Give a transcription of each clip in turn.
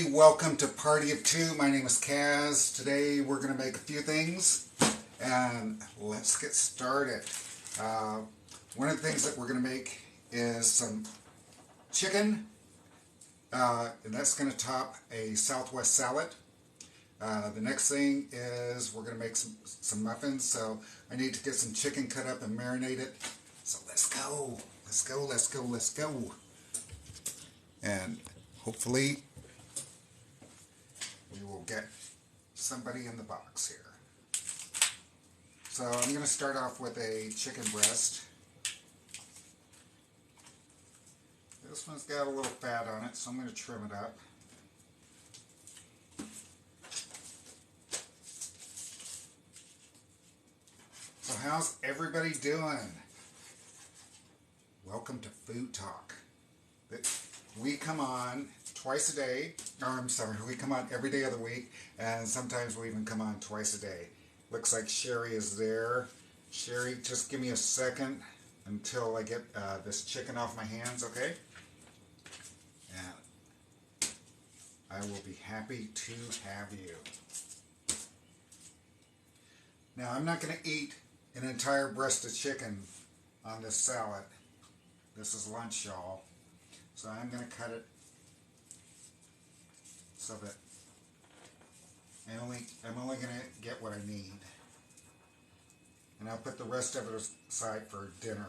Welcome to Party of Two. My name is Kaz. Today we're going to make a few things and let's get started. Uh, One of the things that we're going to make is some chicken, and that's going to top a Southwest salad. The next thing is we're going to make some muffins, so I need to get some chicken cut up and marinated. So let's go. Let's go, let's go, let's go. And hopefully we will get somebody in the box here. So I'm going to start off with a chicken breast. This one's got a little fat on it, so I'm going to trim it up. So how's everybody doing? Welcome to Food Talk. We come on twice a day, or I'm sorry, we come on every day of the week, and sometimes we even come on twice a day. Looks like Sherry is there. Sherry, just give me a second until I get this chicken off my hands, okay? And I will be happy to have you. Now, I'm not going to eat an entire breast of chicken on this salad. This is lunch, y'all. So I'm going to cut it so that I'm only going to get what I need. And I'll put the rest of it aside for dinner.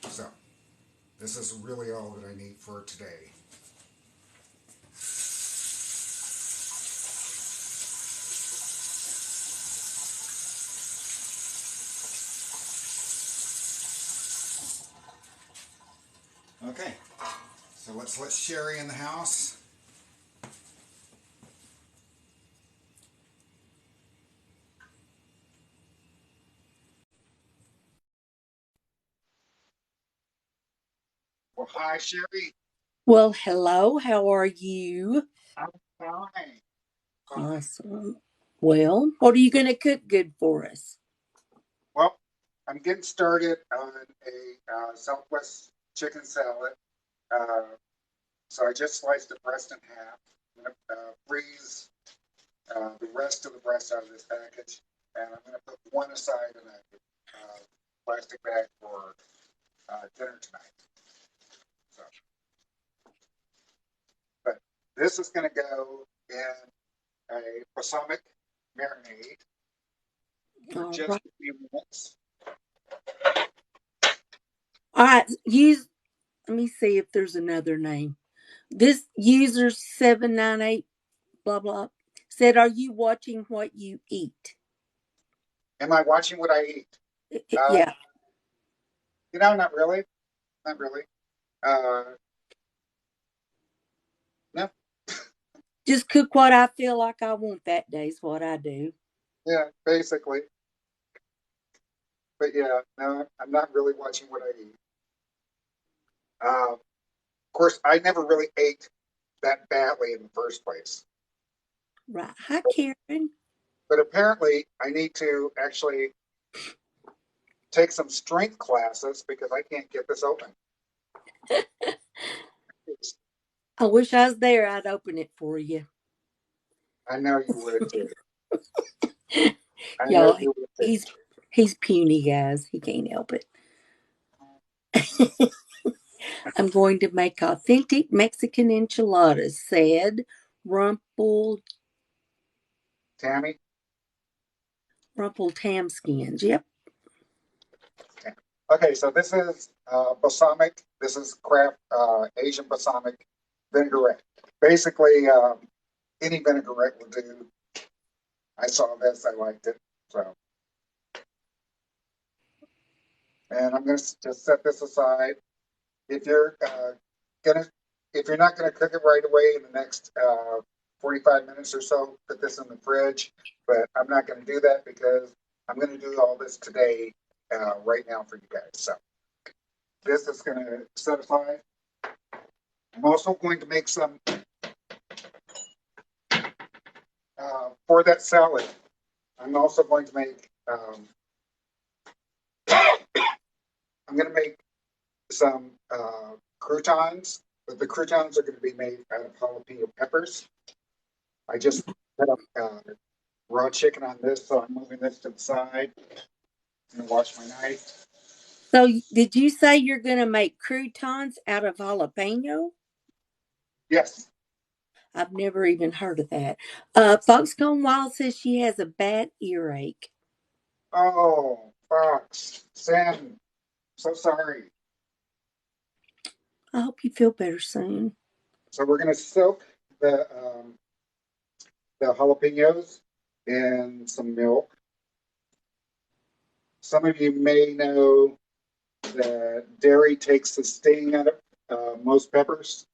So, this is really all that I need for today. Okay, so let's let Sherry in the house. Well, hi, Sherry. Well, hello. How are you? I'm fine. Fine. Awesome. Well, what are you going to cook good for us? Well, I'm getting started on a Southwest chicken salad. Uh, so I just sliced the breast in half. I'm going to freeze the rest of the breast out of this package, and I'm going to put one aside in a plastic bag for dinner tonight. So, but this is going to go in a balsamic marinade for All just right. a few minutes. All right. Let me see if there's another name. This user 798 blah blah said, "Are you watching what you eat?" Am I watching what I eat? Uh, Yeah. Not really. Not really. Uh, no. Just cook what I feel like I want that day is what I do. Yeah, basically. But yeah, no, I'm not really watching what I eat. Of course, I never really ate that badly in the first place. Right. Hi, Karen. But apparently, I need to actually take some strength classes because I can't get this open. I wish I was there. I'd open it for you. I know you would too. I know Y'all, you would too. he's he's puny, guys. He can't help it. I'm going to make authentic Mexican enchiladas, said Rumple Tammy? Rumpletamskins. Yep. Okay, so this is balsamic. This is Kraft Asian balsamic vinaigrette. Basically, any vinaigrette will do. I saw this, I liked it. So, and I'm going to just set this aside. If you're gonna, if you're not going to cook it right away in the next 45 minutes or so, put this in the fridge. But I'm not going to do that because I'm going to do all this today, right now for you guys. So this is going to set aside. I'm also going to make some for that salad. I'm also going to make. I'm going to make some croutons, but the croutons are going to be made out of jalapeno peppers. I just cut up raw chicken on this, so I'm moving this to the side. I'm going to wash my knife. So, did you say you're going to make croutons out of jalapeno? Yes. I've never even heard of that. Foxconn Wild says she has a bad earache. Oh, Fox. Sam, so sorry. I hope you feel better soon. So we're going to soak the jalapenos in some milk. Some of you may know that dairy takes the sting out of most peppers.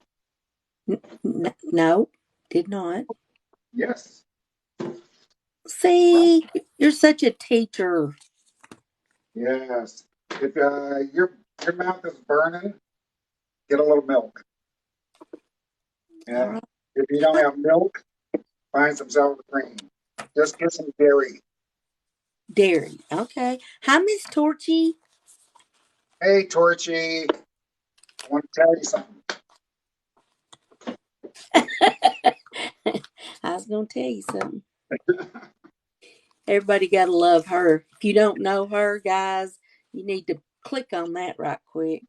No, did not. Yes. See, you're such a teacher. Yes. If your mouth is burning, get a little milk. All And right. if you don't Hi, have milk, find some sour cream. Just get some dairy. Dairy. Okay. Hi, Miss Torchy. Hey, Torchy, I want to tell you something. I was going to tell you something. Everybody got to love her. If you don't know her, guys, you need to click on that right quick.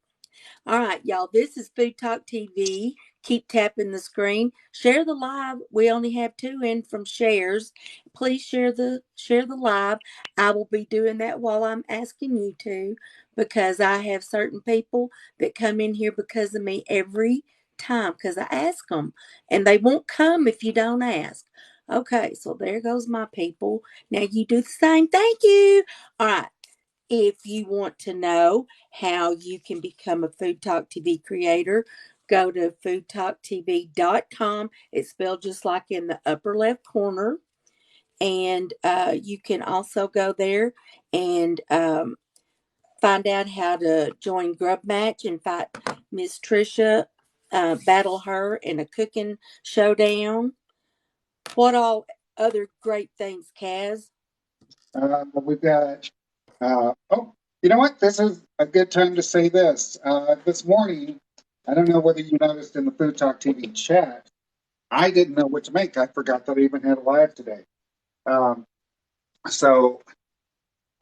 All right, y'all. This is Food Talk TV. Keep tapping the screen. Share the live. We only have 2 in from shares. Please share the live. I will be doing that while I'm asking you to, because I have certain people that come in here because of me every time because I ask them, and they won't come if you don't ask. Okay, so there goes my people. Now you do the same. Thank you. All right. If you want to know how you can become a Food Talk TV creator, go to foodtalktv.com. It's spelled just like in the upper left corner. And you can also go there and find out how to join Grub Match and fight Miss Trisha, battle her in a cooking showdown. What all other great things, Kaz? We've got, oh, you know what? This is a good time to say this. This morning, I don't know whether you noticed in the Food Talk TV chat, I didn't know what to make. I forgot that I even had a live today. Um, so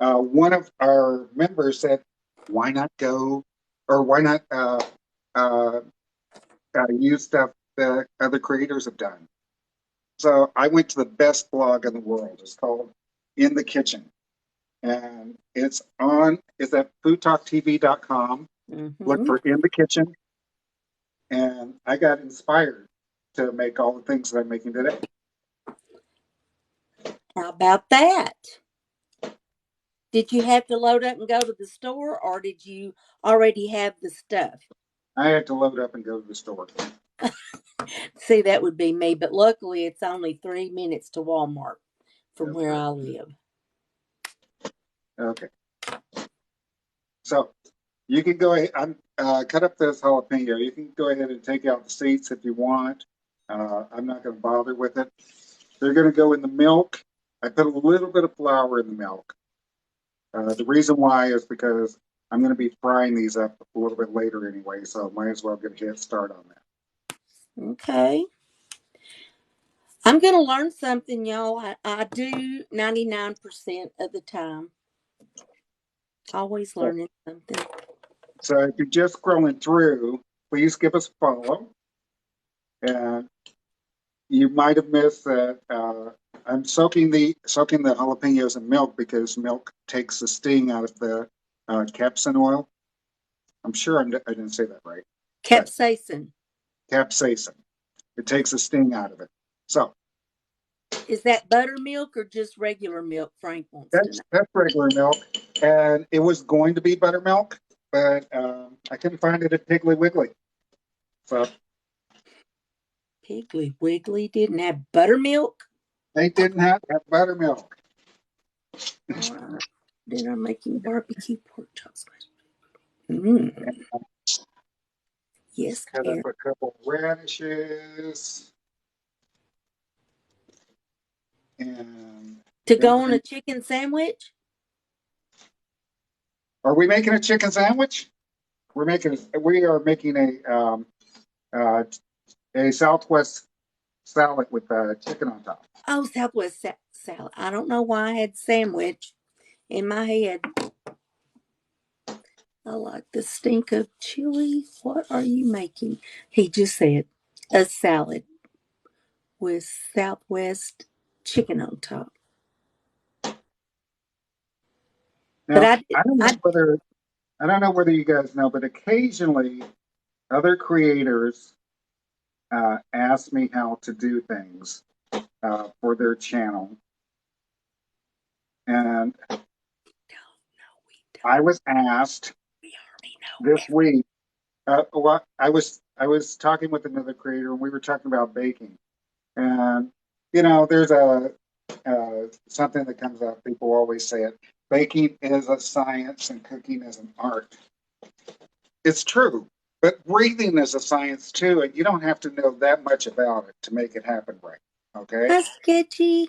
one of our members said, why not go, or why not uh, use stuff that other creators have done? So I went to the best blog in the world. It's called In the Kitchen. And it's at foodtalktv.com. Look Mm-hmm. for In the Kitchen. And I got inspired to make all the things that I'm making today. How about that? Did you have to load up and go to the store, or did you already have the stuff? I had to load up and go to the store. See, that would be me, but luckily it's only 3 minutes to Walmart from where Okay. I live. Okay. So you can go ahead. I'm cut up this jalapeno. You can go ahead and take out the seeds if you want. I'm not going to bother with it. They're going to go in the milk. I put a little bit of flour in the milk. The reason why is because I'm going to be frying these up a little bit later anyway, so might as well get a head start on that. Okay. I'm going to learn something, y'all. I do 99% of the time. Always So, learning something. so if you're just scrolling through, please give us a follow. And you might have missed that I'm soaking the jalapenos in milk because milk takes the sting out of the capsaicin oil. I'm sure I didn't say that right, but Capsaicin. capsaicin. It takes the sting out of it. So Is that buttermilk or just regular milk? Frank wants to know. that's regular milk, and it was going to be buttermilk, but I couldn't find it at Piggly Wiggly. So Piggly Wiggly didn't have buttermilk? they didn't have buttermilk. All right. Dinner making barbecue pork chops. Mm. Yes, Cut up Karen. a couple radishes, and To then go we're on going a to. chicken sandwich? Are we making a chicken sandwich? we are making uh, a Southwest salad with chicken on top. Oh, Southwest salad. I don't know why I had sandwich in my head. I like the stink of chili. What are you making? He just said a salad with Southwest chicken on top. But Now, I I don't know whether you guys know, but occasionally other creators ask me how to do things for their channel, and don't know. I was asked We already know. this week. Well, I was talking with another creator, and we were talking about baking, and there's a something that comes up. People always say it. Baking is a science, and cooking is an art. It's true, but breathing is a science too, and you don't have to know that much about it to make it happen right. Okay, Hi, Sketchy.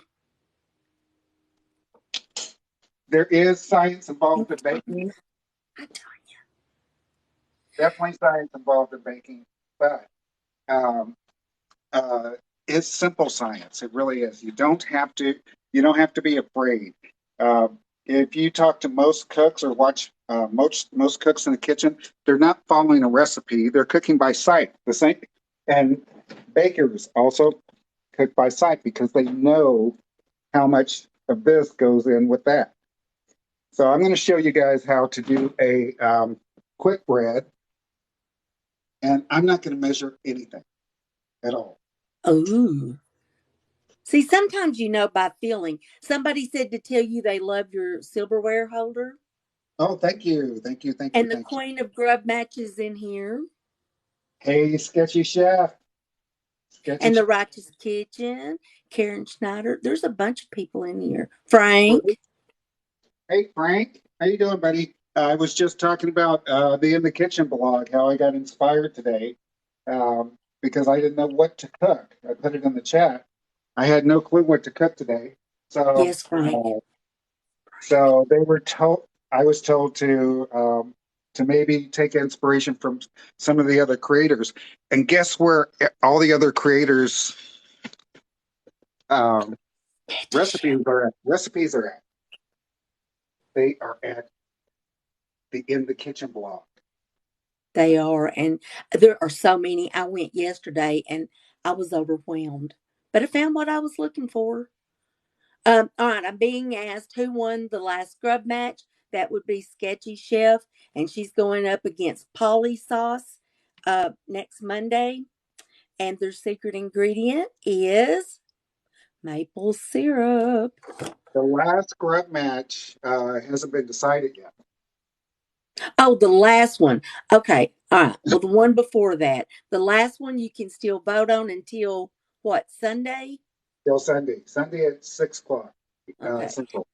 there is science involved in baking, I tell definitely science involved in baking, but um, uh, it's simple science. It really is. You don't have to be afraid. If you talk to most cooks or watch most cooks in the kitchen, they're not following a recipe. They're cooking by sight. The same, and bakers also cook by sight because they know how much of this goes in with that. So I'm going to show you guys how to do a quick bread, and I'm not going to measure anything at all. you. Oh. See, sometimes you know by feeling. Somebody said to tell you they love your silverware holder. Oh, thank you, thank you, thank you, And the thank you. Queen of Grub matches in here. Hey, Sketchy Chef, Sketchy And the Chef. Righteous Kitchen. Karen Schneider. There's a bunch of people in here. Frank. Hey, Frank, how you doing, buddy? I was just talking about the In the Kitchen blog, how I got inspired today because I didn't know what to cook. I put it in the chat. I had no clue what to cook today, so Yes, Frank. so they were told. I was told to maybe take inspiration from some of the other creators, and guess where all the other creators' um, recipes are at. They are at the In the Kitchen blog. They are. And there are so many. I went yesterday and I was overwhelmed. But I found what I was looking for. All right, I'm being asked who won the last scrub match. That would be Sketchy Chef, and she's going up against Polly Sauce next Monday. And their secret ingredient is maple syrup. The last scrub match hasn't been decided yet. Oh, the last one. Okay, all right. Well, the one before that, the last one you can still vote on until what, Sunday? Till Sunday. Sunday at 6 o'clock Okay, Central.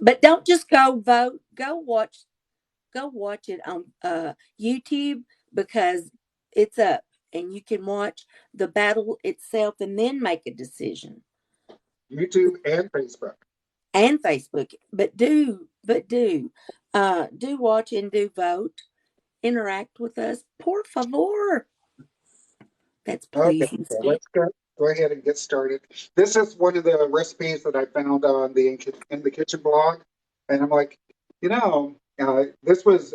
but don't just go vote. Go watch it on YouTube because it's up and you can watch the battle itself and then make a decision. YouTube and Facebook. And Facebook. But do watch and do vote. Interact with us. Por favor. That's Okay, please so instead. let's go ahead and get started. This is one of the recipes that I found on the In the Kitchen blog, and I'm like, this was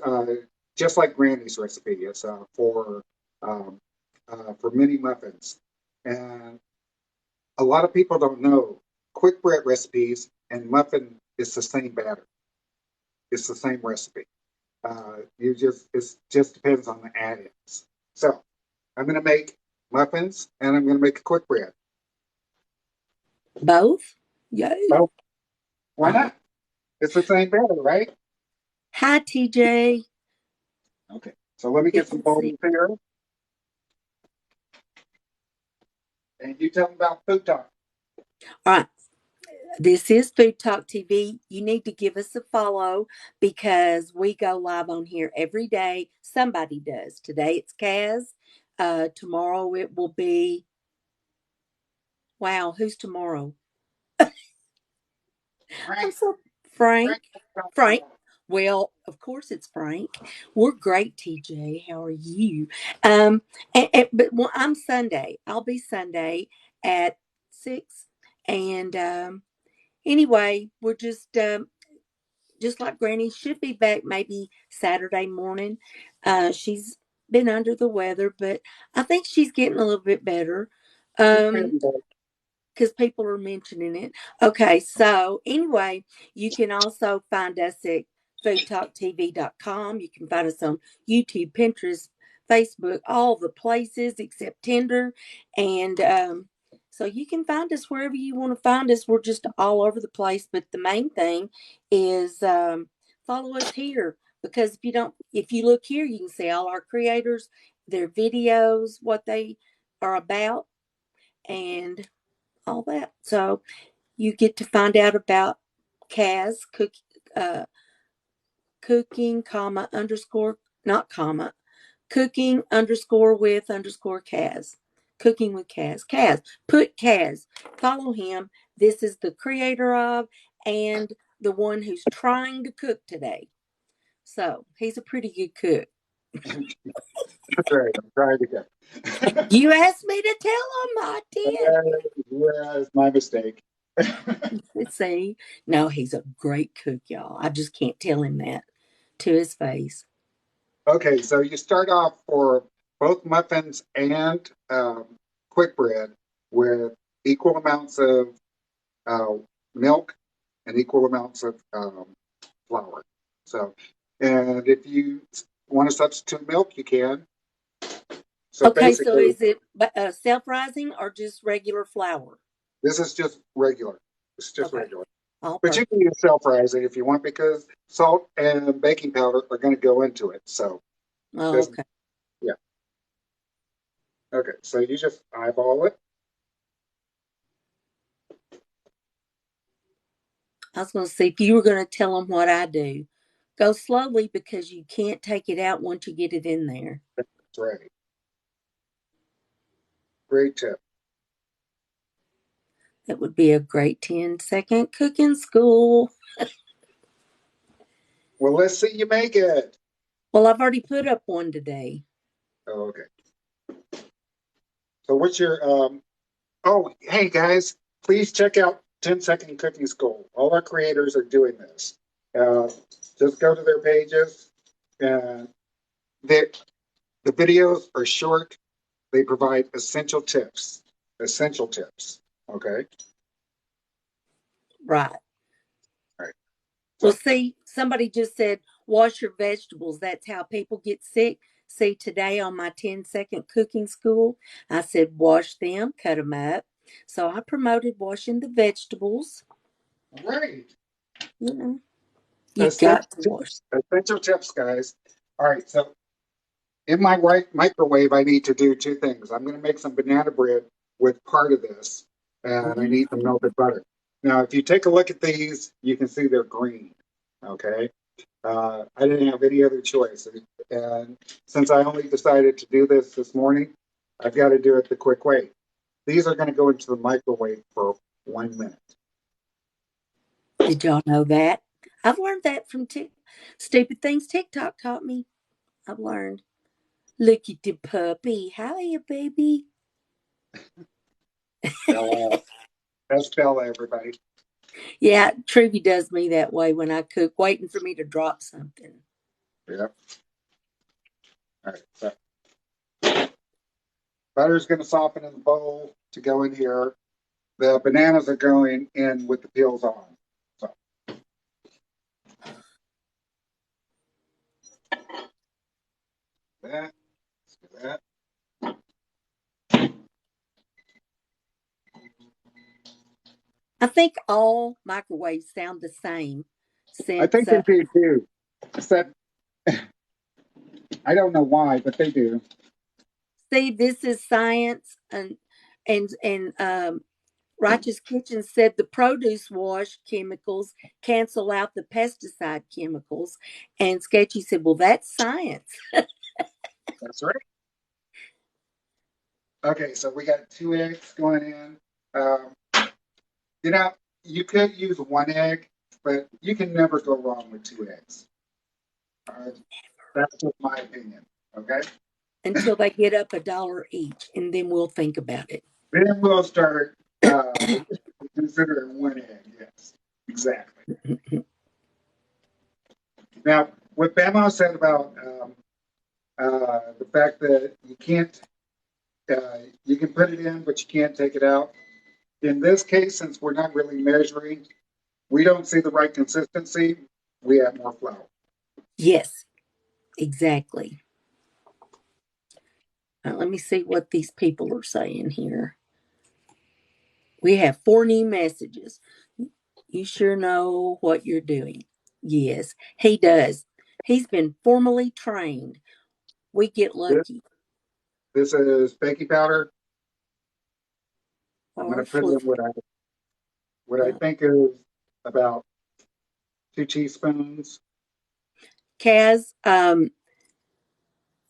just like Granny's recipe. It's um, for mini muffins, and a lot of people don't know quick bread recipes and muffin is the same batter. It's the same recipe. It just depends on the add-ins. So I'm going to make muffins and I'm going to make a quick bread. Both? Yay. Well, why not? It's the same batter, right? Hi, TJ. Okay. So let me get Good some to see bowls here, and you tell them about food talk. you. All right. This is Food Talk TV. You need to give us a follow because we go live on here every day. Somebody does. Today it's Kaz. Tomorrow it will be. Wow, who's tomorrow? I'm Frank, so Frank. Frank, talk Frank. tomorrow. Well, of course it's Frank. We're great, TJ. How are you? Um, but well, I'm Sunday. I'll be Sunday at 6. And anyway, we're just like Granny should be back maybe Saturday morning. She's been under the weather, but I think she's getting a little bit better. She's Um, getting better. because people are mentioning it. Okay, so anyway, you can also find us at foodtalktv.com. You can find us on YouTube, Pinterest, Facebook, all the places except Tinder. And so you can find us wherever you want to find us. We're just all over the place. But the main thing is follow us here. Because if you look here, you can see all our creators, their videos, what they are about, and all that. So you get to find out about Kaz uh, cooking, comma, underscore, not comma, cooking underscore with underscore Kaz. Cooking with Kaz. Kaz. Put Kaz. Follow him. This is the creator of and the one who's trying to cook today. So he's a pretty good cook. That's right. I'm trying to get. You asked me to tell him, I did. Yeah, it's my mistake. See, no, he's a great cook, y'all. I just can't tell him that to his face. Okay, so you start off for both muffins and quick bread with equal amounts of uh, milk and equal amounts of flour. So, and if you want to substitute milk, you can. So Okay, so basically, is it self-rising or just regular flour? this is just regular. It's just Okay, regular. all But you perfect. can use self-rising if you want because salt and baking powder are going to go into it. So Oh, doesn't, okay. yeah. Okay, so you just eyeball it. I was going to see if you were going to tell them what I do. Go slowly because you can't take it out once you get it in there. That's right. Great tip. That would be a great 10-second cooking school. Well, let's see you make it. Well, I've already put up one today. Oh, okay. So what's your oh, hey guys, please check out 10-second cooking school. All our creators are doing this. Uh, just go to their pages and they, the videos are short. They provide essential tips. Essential tips. Okay. Right. All right. Well, So see, somebody just said, wash your vegetables. That's how people get sick. See, today on my 10-second cooking school, I said, wash them, cut them up. So I promoted washing the vegetables. right. You know, you Essential got to wash. tips. Essential tips, guys. All right. So in my right microwave, I need to do two things. I'm going to make some banana bread with part of this, and I need some Ooh. melted butter. Now, if you take a look at these, you can see they're green. Okay. I didn't have any other choice. And since I only decided to do this morning, I've got to do it the quick way. These are going to go into the microwave for 1 minute. Did y'all know that? I've learned that from stupid things TikTok taught me. I've learned. Look at the puppy. How are you, baby? Bella. That's Bella, everybody. Yeah, Truby does me that way when I cook, waiting for me to drop something. Yep. All right. So butter's going to soften in the bowl to go in here. The bananas are going in with the peels on. So that, let's do that. I think all microwaves sound the same I since, think they do too. Except I don't know why, but they do. see, this is science. And Righteous Kitchen said the produce wash chemicals cancel out the pesticide chemicals. And Sketchy said, well, that's science. That's right. Okay, so we got 2 eggs going in. Um, you know, you could use 1 egg, but you can never go wrong with 2 eggs. Uh, that's just my opinion. Okay. Until they get up $1 each, and then we'll think about it. Then we'll start considering one egg. Yes, exactly. Now, what Bama said about the fact that you can't, you can put it in, but you can't take it out. In this case, since we're not really measuring, we don't see the right consistency. We add more flour. Yes, exactly. Let me see what these people are saying here. We have 4 new messages. You sure know what you're doing. Yes, he does. He's been formally trained. We get This, lucky. this is baking powder. I'm going Or to put in fluff. what I think is about 2 teaspoons. Kaz,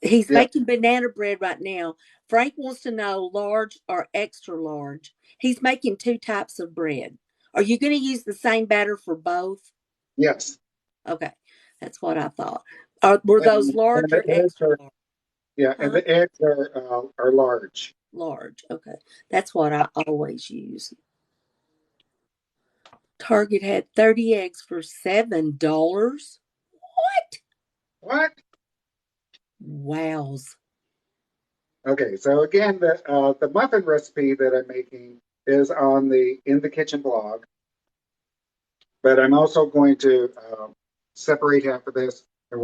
he's Yeah. making banana bread right now. Frank wants to know large or extra large. He's making 2 types of bread. Are you going to use the same batter for both? Yes. Okay, that's what I thought. Were those And large the or eggs extra are large? yeah, and Huh? the eggs are large. Large. Okay, that's what I always use. Target had 30 eggs for $7. What? What? Wows. Okay, so again, the muffin recipe that I'm making is on the In the Kitchen blog, but I'm also going to separate half of this, and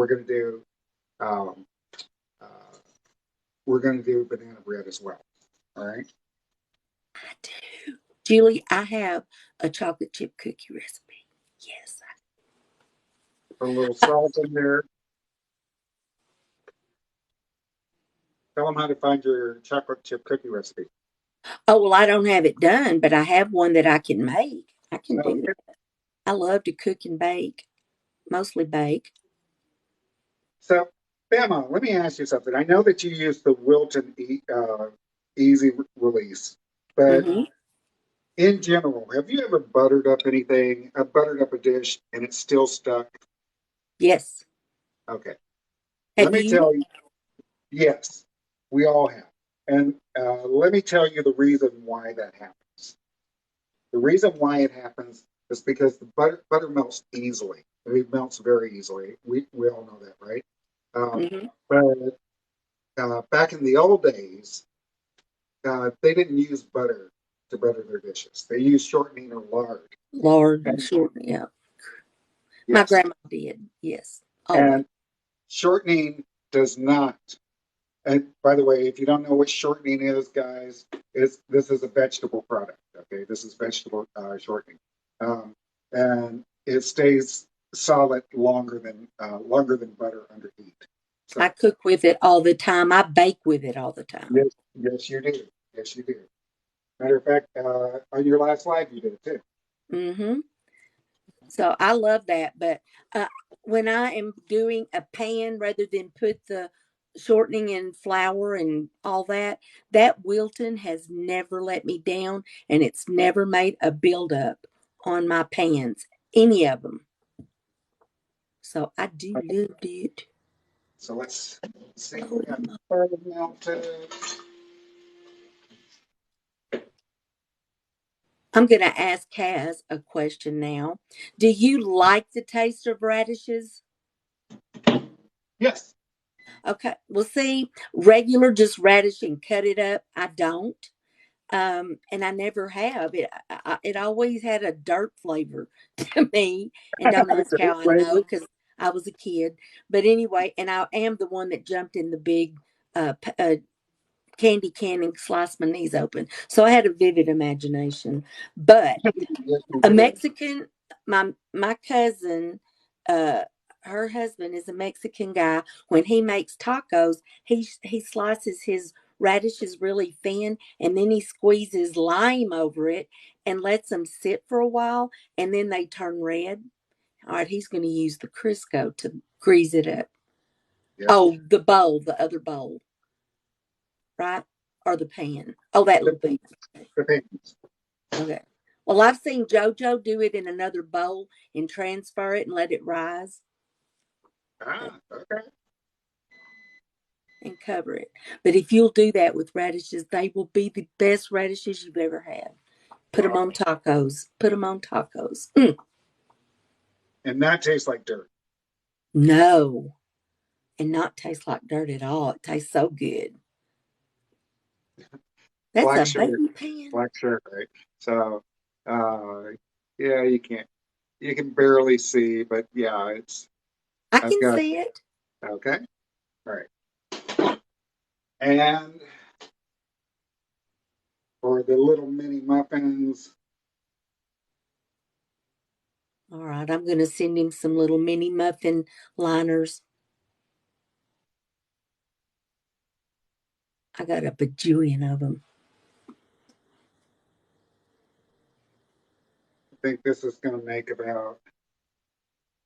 um, uh, we're going to do banana bread as well. All right. I do. Julie, I have a chocolate chip cookie recipe. Yes. Put a little salt in there. Tell them how to find your chocolate chip cookie recipe. Oh, well, I don't have it done, but I have one that I can make. I can do Okay. that. I love to cook and bake, mostly bake. So, Bama, let me ask you something. I know that you use the Wilton Easy Release, but Mm-hmm. in general, have you ever buttered up anything, buttered up a dish and it's still stuck? Yes. Okay. Let Have me you? tell you, yes, we all have. And let me tell you the reason why that happens. The reason why it happens is because the butter melts easily. It melts very easily. We all know that, right? Mm-hmm. But back in the old days, they didn't use butter to butter their dishes. They used shortening or lard. Lard and And short. Yeah. My yes, grandma did. Yes. Always. and shortening does not. And by the way, if you don't know what shortening is, guys, this is a vegetable product. Okay, this is vegetable shortening, um, and it stays solid longer than butter under heat. I So cook with it all the time. I bake with it all the time. yes, yes, you do. Yes, you do. Matter of fact, on your last slide, you did it too. Mm-hmm. So I love that. But uh, when I am doing a pan rather than put the shortening and flour and all that, that Wilton has never let me down, and it's never made a buildup on my pans, any of them. So I do Okay, love it. so let's see. We Oh, got butter melted. I'm going to ask Kaz a question now. Do you like the taste of radishes? Yes. Okay. Well, see, regular just radish and cut it up. I don't. And I never have. It always had a dirt flavor to me. And don't ask Dirt how I know flavor. because I was a kid. But anyway, and I am the one that jumped in the big candy can and sliced my knees open. So I had a vivid imagination. But Yes, you a did. Mexican, my cousin, uh, her husband is a Mexican guy. When he makes tacos, he slices his radishes really thin, and then he squeezes lime over it and lets them sit for a while, and then they turn red. All right, he's going to use the Crisco to grease it up. Yes. Oh, the bowl, the other bowl, right? Or the pan. Oh, that little pan. Depends. Okay. Well, I've seen JoJo do it in another bowl and transfer it and let it rise. Okay. and cover it. But if you'll do that with radishes, they will be the best radishes you've ever had. Put them Wow. on tacos. Put them on tacos. Mm. And that tastes like dirt. No, and not taste like dirt at all. It tastes so good. That's Black a sugar. baby pan. Black sugar, right? So, uh, yeah, you can barely see, but yeah, I I've can got, see it. okay. All right. And for the little mini muffins, All right, I'm going to send him some little mini muffin liners. I got a bajillion of them. I think this is going to make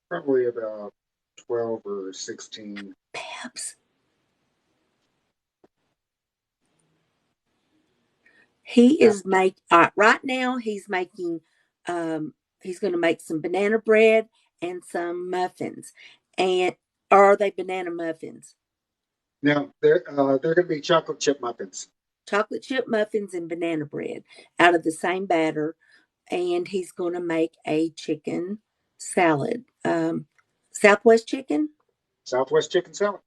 probably about 12 or 16. Babs. He Yeah. is right now he's making he's going to make some banana bread and some muffins. And are they banana muffins? Now, they're going to be chocolate chip muffins. Chocolate chip muffins and banana bread out of the same batter, and he's going to make a chicken salad. Southwest chicken. Southwest chicken salad.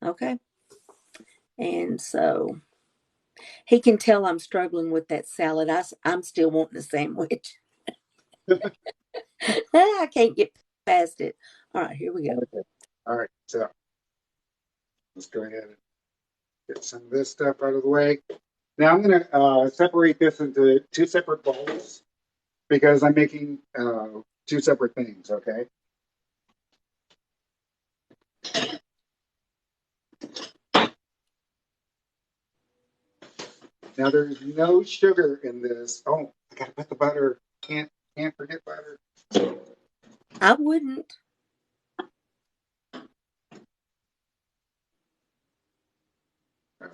Okay. And so he can tell I'm struggling with that salad. I'm still wanting a sandwich. I can't get past it. All right, here we go. Okay. All right. So let's go ahead and get some of this stuff out of the way. Now I'm going to separate this into two separate bowls because I'm making two separate things. Okay. Now there's no sugar in this. Oh, I got to put the butter. Can't forget butter. I wouldn't. Okay.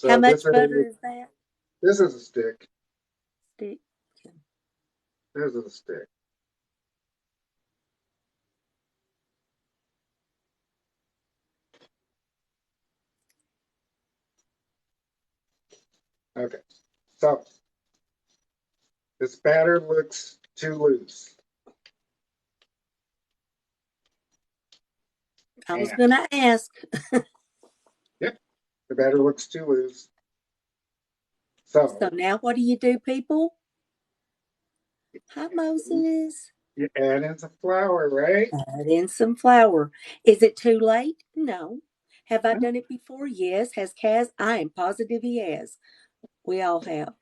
How So much butter is that? this is a stick. Stick. Okay. This is a stick. Okay. So this batter looks too loose. I was And going to ask. yep, the batter looks too loose. So So now what do you do, people? Hi, Moses. you add in some flour, right? Add in some flour. Is it too late? No. Have I done it before? Yes. Has Kaz? I am positive he has. We all have.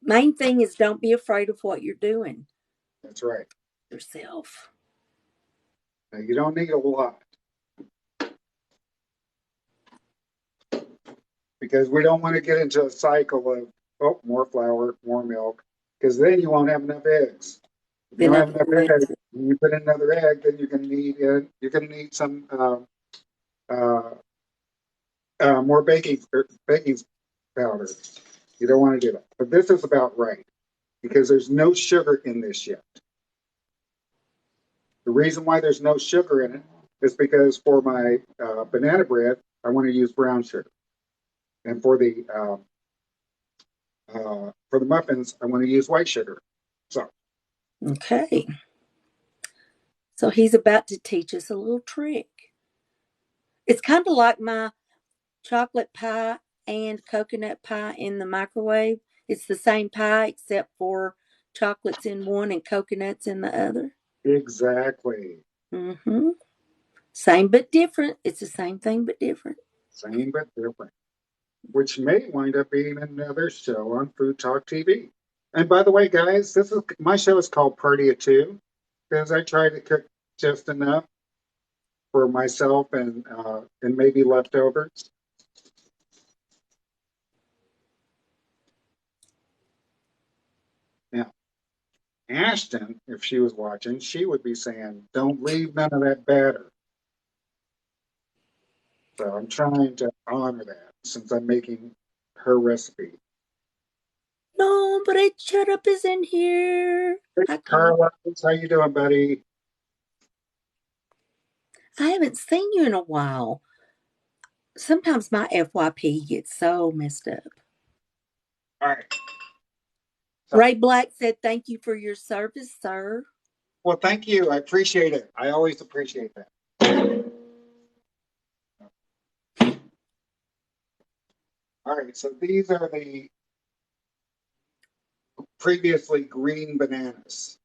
Main thing is don't be afraid of what you're doing That's right. yourself. Now, you don't need a lot because we don't want to get into a cycle of, oh, more flour, more milk, because then you won't have enough eggs. If you Then don't I've have enough eggs, when you put in another egg, then you're going to need some uh, more baking powder. You don't want to do that. But this is about right because there's no sugar in this yet. The reason why there's no sugar in it is because for my banana bread, I want to use brown sugar, and for the muffins, I want to use white sugar. So okay. So he's about to teach us a little trick. It's kind of like my chocolate pie and coconut pie in the microwave. It's the same pie except for chocolates in one and coconuts in the other. exactly, Mm-hmm. Same but different. It's the same thing but different. same but different, which may wind up being another show on Food Talk TV. And by the way, guys, this is my show is called Party of Two because I try to cook just enough for myself and maybe leftovers. Now, Ashton, if she was watching, she would be saying, "Don't leave none of that batter." So I'm trying to honor that since I'm making her recipe. No, but Ed Shut Up is in here. Hey, Hi, Carl. Carlos, how you doing, buddy? I haven't seen you in a while. Sometimes my FYP gets so messed up. All right. So, Ray Black said, "Thank you for your service, sir." well, thank you. I appreciate it. I always appreciate that. All right. So these are the previously green bananas.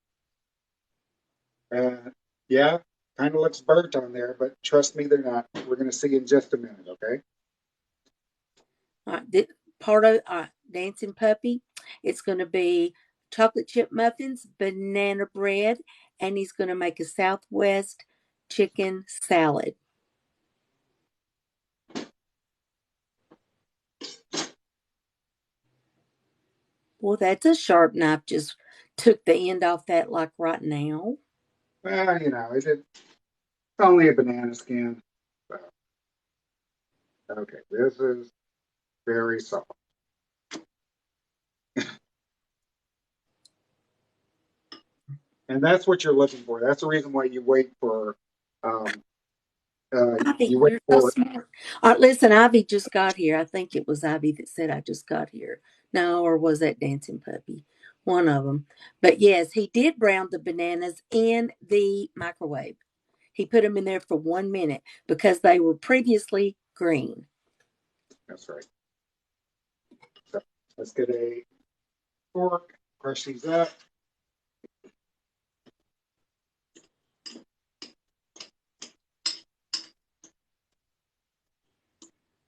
Yeah, kind of looks burnt on there, but trust me, they're not. We're going to see in just a minute, okay? All right, part of Dancing Puppy, it's going to be chocolate chip muffins, banana bread, and he's going to make a Southwest chicken salad. Well, that's a sharp knife. Just took the end off that like right now. Well, it's only a banana skin. So, okay, this is very soft. And that's what you're looking for. That's the reason why you wait for, um, Ivy, you wait you're so for, smart. All right, listen, Ivy just got here. I think it was Ivy that said I just got here. No, or was that Dancing Puppy? One of them. But yes, he did brown the bananas in the microwave. He put them in there for 1 minute because they were previously green. that's right. So let's get a fork, crush these up.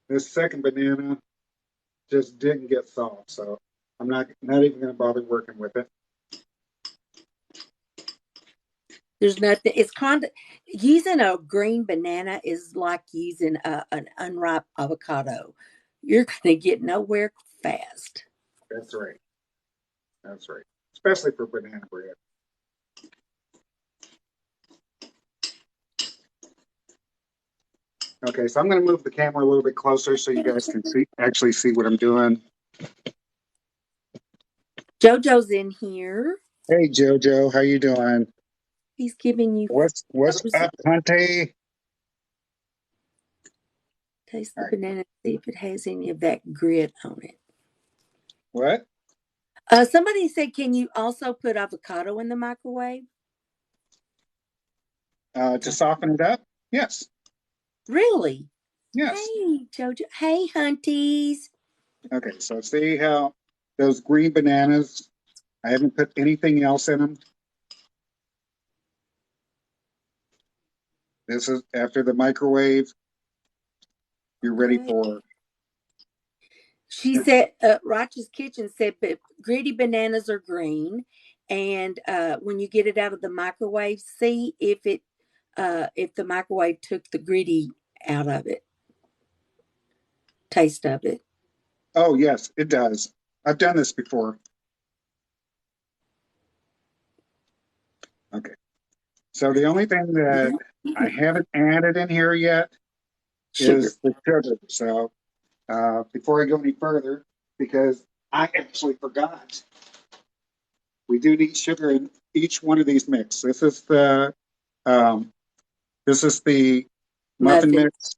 This second banana just didn't get soft, so I'm not even going to bother working with it. There's nothing. It's kind of using a green banana is like using an unripe avocado. You're going to get nowhere fast. That's right. That's right. Especially for banana bread. Okay, so I'm going to move the camera a little bit closer so you guys can actually see what I'm doing. JoJo's in here. Hey Jojo, how you doing? He's giving you What's frozen. up, Hunty? Taste All the right. banana, see if it has any of that grit on it. What? Somebody said, can you also put avocado in the microwave? To soften it up? Yes. Really? Yes. Hey, JoJo. Hey, Hunties. Okay, so see how those green bananas, I haven't put anything else in them. This is after the microwave. You're ready Okay. for. She said, Righteous Kitchen said, but gritty bananas are green. And when you get it out of the microwave, see if the microwave took the gritty out of it, taste of it. Oh, yes, it does. I've done this before. Okay. So the only thing that I haven't added in here yet Sugar. is the sugar. So before I go any further, because I actually forgot, we do need sugar in each one of these mix. Um, this is the muffin Muffins. mix,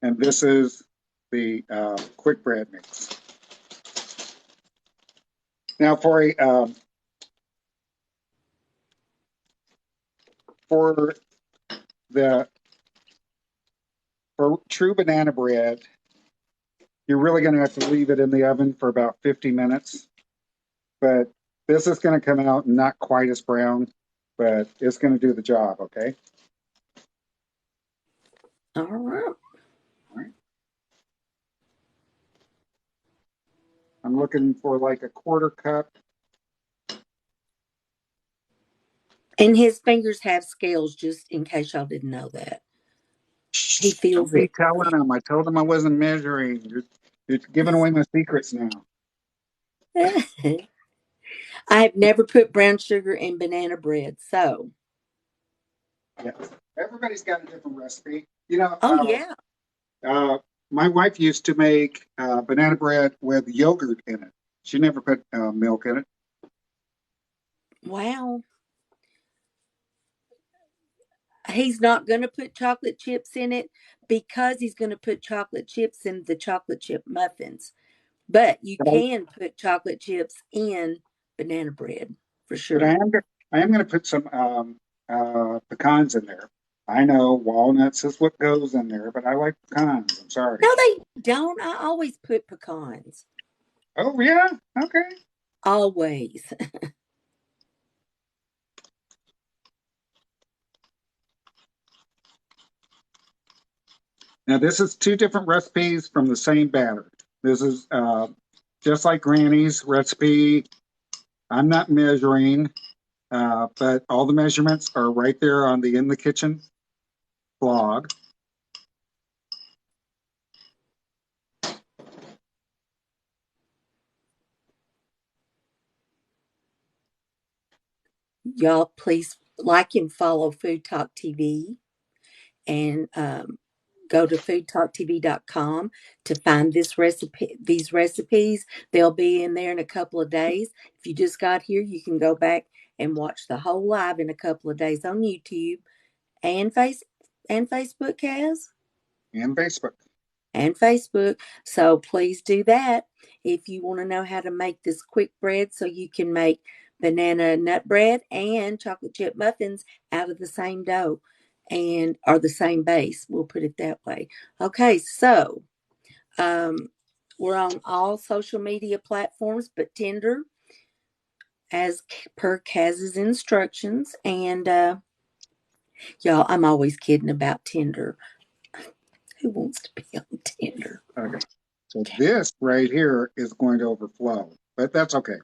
and this is the quick bread mix. Now for the for true banana bread, you're really going to have to leave it in the oven for about 50 minutes. But this is going to come out not quite as brown, but it's going to do the job, okay? All right. All right. I'm looking for like a quarter cup. And his fingers have scales, just in case y'all didn't know that. He Don't feels be it. telling him. I told him I wasn't measuring. You're giving away my secrets now. I have never put brown sugar in banana bread, so. Yeah. Everybody's got a different recipe. Oh, yeah. Uh, my wife used to make banana bread with yogurt in it. She never put milk in it. Wow. He's not going to put chocolate chips in it because he's going to put chocolate chips in the chocolate chip muffins. But you But can put chocolate chips in banana bread for but I sure. am I am going to put some pecans in there. I know walnuts is what goes in there, but I like pecans. I'm sorry. No, they don't. I always put pecans. Oh yeah, okay. Always. Now this is two different recipes from the same batter. This is just like Granny's recipe. I'm not measuring, but all the measurements are right there on the In the Kitchen blog. Y'all, please like and follow Food Talk TV and go to foodtalktv.com to find these recipes. They'll be in there in a couple of days. If you just got here, you can go back and watch the whole live in a couple of days on YouTube and Facebook, Kaz, And Facebook. and Facebook. So please do that if you want to know how to make this quick bread so you can make banana nut bread and chocolate chip muffins out of the same dough and or the same base. We'll put it that way. Okay, so um, we're on all social media platforms but Tinder as per Kaz's instructions. And y'all, I'm always kidding about Tinder. Who wants to be on Tinder? Okay. So this right here is going to overflow, but that's okay.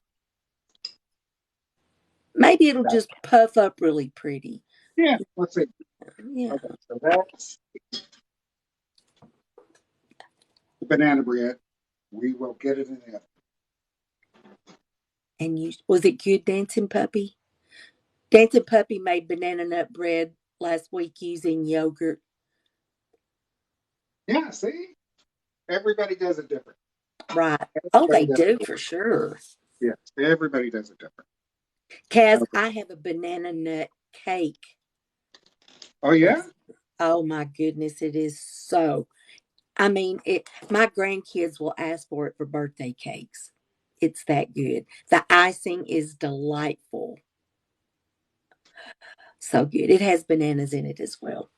Maybe it'll just puff up really pretty. Yeah, let's see. Yeah. Okay, so that's the banana bread. We will get it in there. And you was it good, Dancing Puppy? Dancing Puppy made banana nut bread last week using yogurt. Yeah, see? Everybody does it different. Right. Oh, they Everybody does do it for different. sure. Yes, everybody does it different. Kaz, Okay. I have a banana nut cake. Oh yeah? Oh my goodness, it is so. I mean, it. My grandkids will ask for it for birthday cakes. It's that good. The icing is delightful. So good. It has bananas in it as well.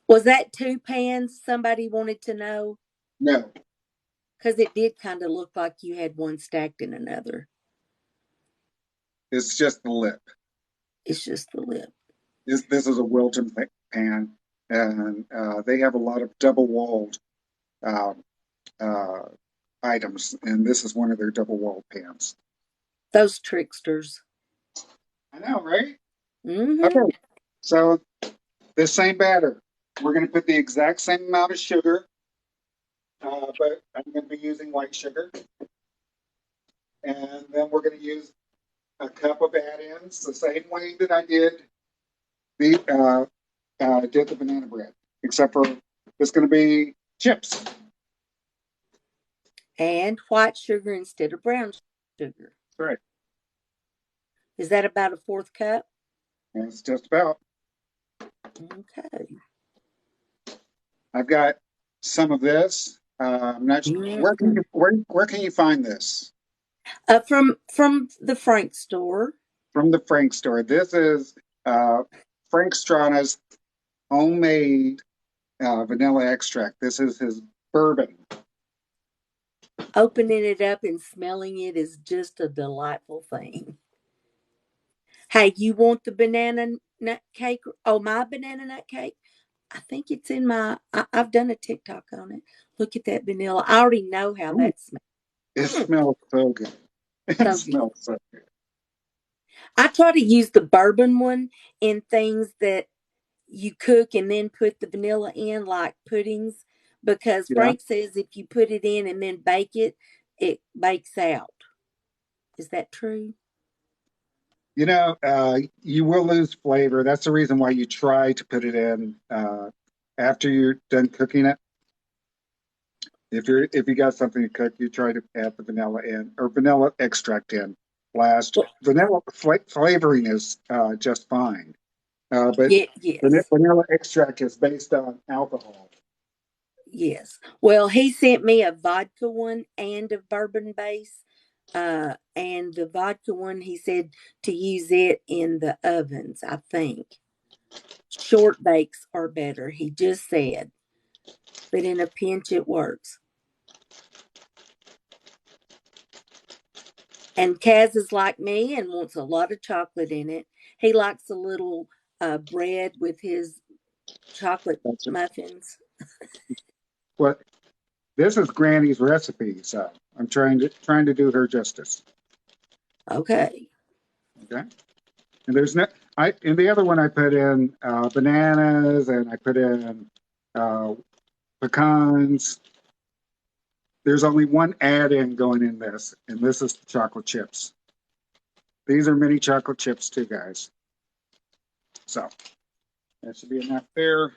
Was that two pans? Somebody wanted to know No, because it did kind of look like you had one stacked in another. it's just the lip. It's just the lip. This is a Wilton pan, and they have a lot of double-walled um, uh, items, and this is one of their double-walled pans. Those tricksters. I know, right? Mm-hmm. Okay, so the same batter. We're going to put the exact same amount of sugar, but I'm going to be using white sugar. And then we're going to use a cup of add-ins the same way that I did the banana bread, except for it's going to be chips. And white sugar instead of brown sugar. Right. Is that about a fourth cup? And it's just about. Okay. I've got some of this. I'm not sure, Mm-hmm. where can you find this? From the Frank store. From the Frank store. This is Frank Strana's homemade vanilla extract. This is his bourbon. Opening it up and smelling it is just a delightful thing. Hey, you want the banana nut cake? Oh, my banana nut cake? I think it's in I've done a TikTok on it. Look at that vanilla. I already know how Ooh, that smells. it smells so good. It So good. smells so good. I try to use the bourbon one in things that you cook and then put the vanilla in, like puddings, because Yeah. Frank says if you put it in and then bake it, it bakes out. Is that true? You will lose flavor. That's the reason why you try to put it in after you're done cooking it. If you got something to cook, you try to add the vanilla in or vanilla extract in last. Well, Vanilla flavoring is just fine. But Yes. vanilla extract is based on alcohol. Yes. Well, he sent me a vodka one and a bourbon base. And the vodka one, he said to use it in the ovens, I think. Short bakes are better, he just said. But in a pinch, it works. And Kaz is like me and wants a lot of chocolate in it. He likes a little bread with his chocolate That's muffins. what this is Granny's recipe, so I'm trying to do her justice. Okay. Okay. And there's no I in the other one I put in bananas and I put in uh, pecans. There's only one add-in going in this, and this is the chocolate chips. These are mini chocolate chips too, guys. So that should be enough there.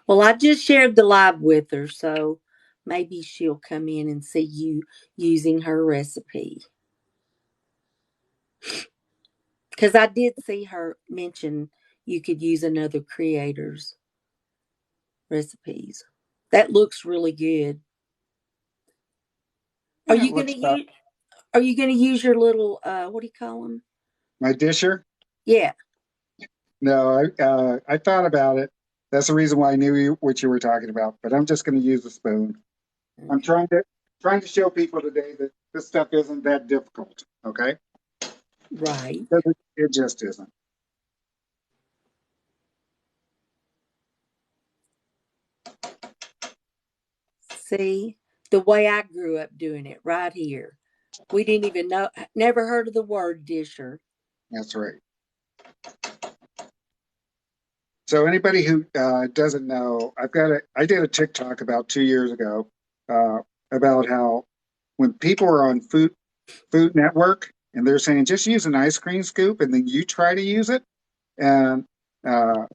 Well, I just shared the live with her, so maybe she'll come in and see you using her recipe. Because I did see her mention you could use another creator's recipes. That looks really good. Are Yeah, it you gonna looks about use? Are you gonna use your little what do you call them? my disher. Yeah. No, I thought about it. That's the reason why I knew what you were talking about. But I'm just going to use a spoon. I'm Okay. trying to show people today that this stuff isn't that difficult. Okay, Right. because it just isn't. See the way I grew up doing it right here. We didn't even know. Never heard of the word disher. That's right. So anybody who doesn't know, I did a TikTok about 2 years ago uh, about how when people are on Food Network and they're saying just use an ice cream scoop and then you try to use it and uh,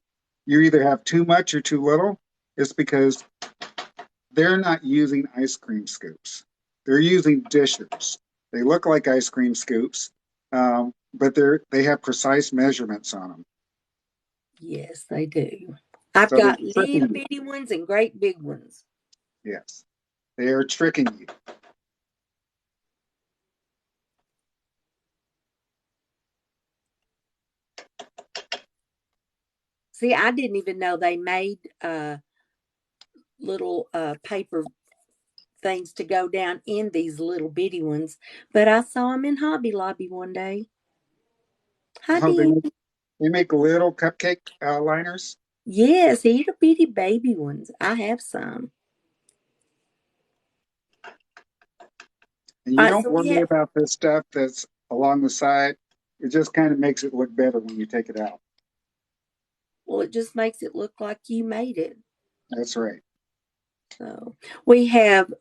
you either have too much or too little. It's because they're not using ice cream scoops. They're using dishers. They look like ice cream scoops, but they have precise measurements on them. Yes, they do. I've So they're got little tricking you. bitty ones and great big ones. Yes, they are tricking you. See, I didn't even know they made little paper things to go down in these little bitty ones, but I saw them in Hobby Lobby one day. Hi, Oh, Dan. they make little cupcake liners, Yes, little bitty baby ones. I have some. and All you right, don't so we worry have. about this stuff that's along the side. It just kind of makes it look better when you take it out. Well, it just makes it look like you made it. That's right. So we have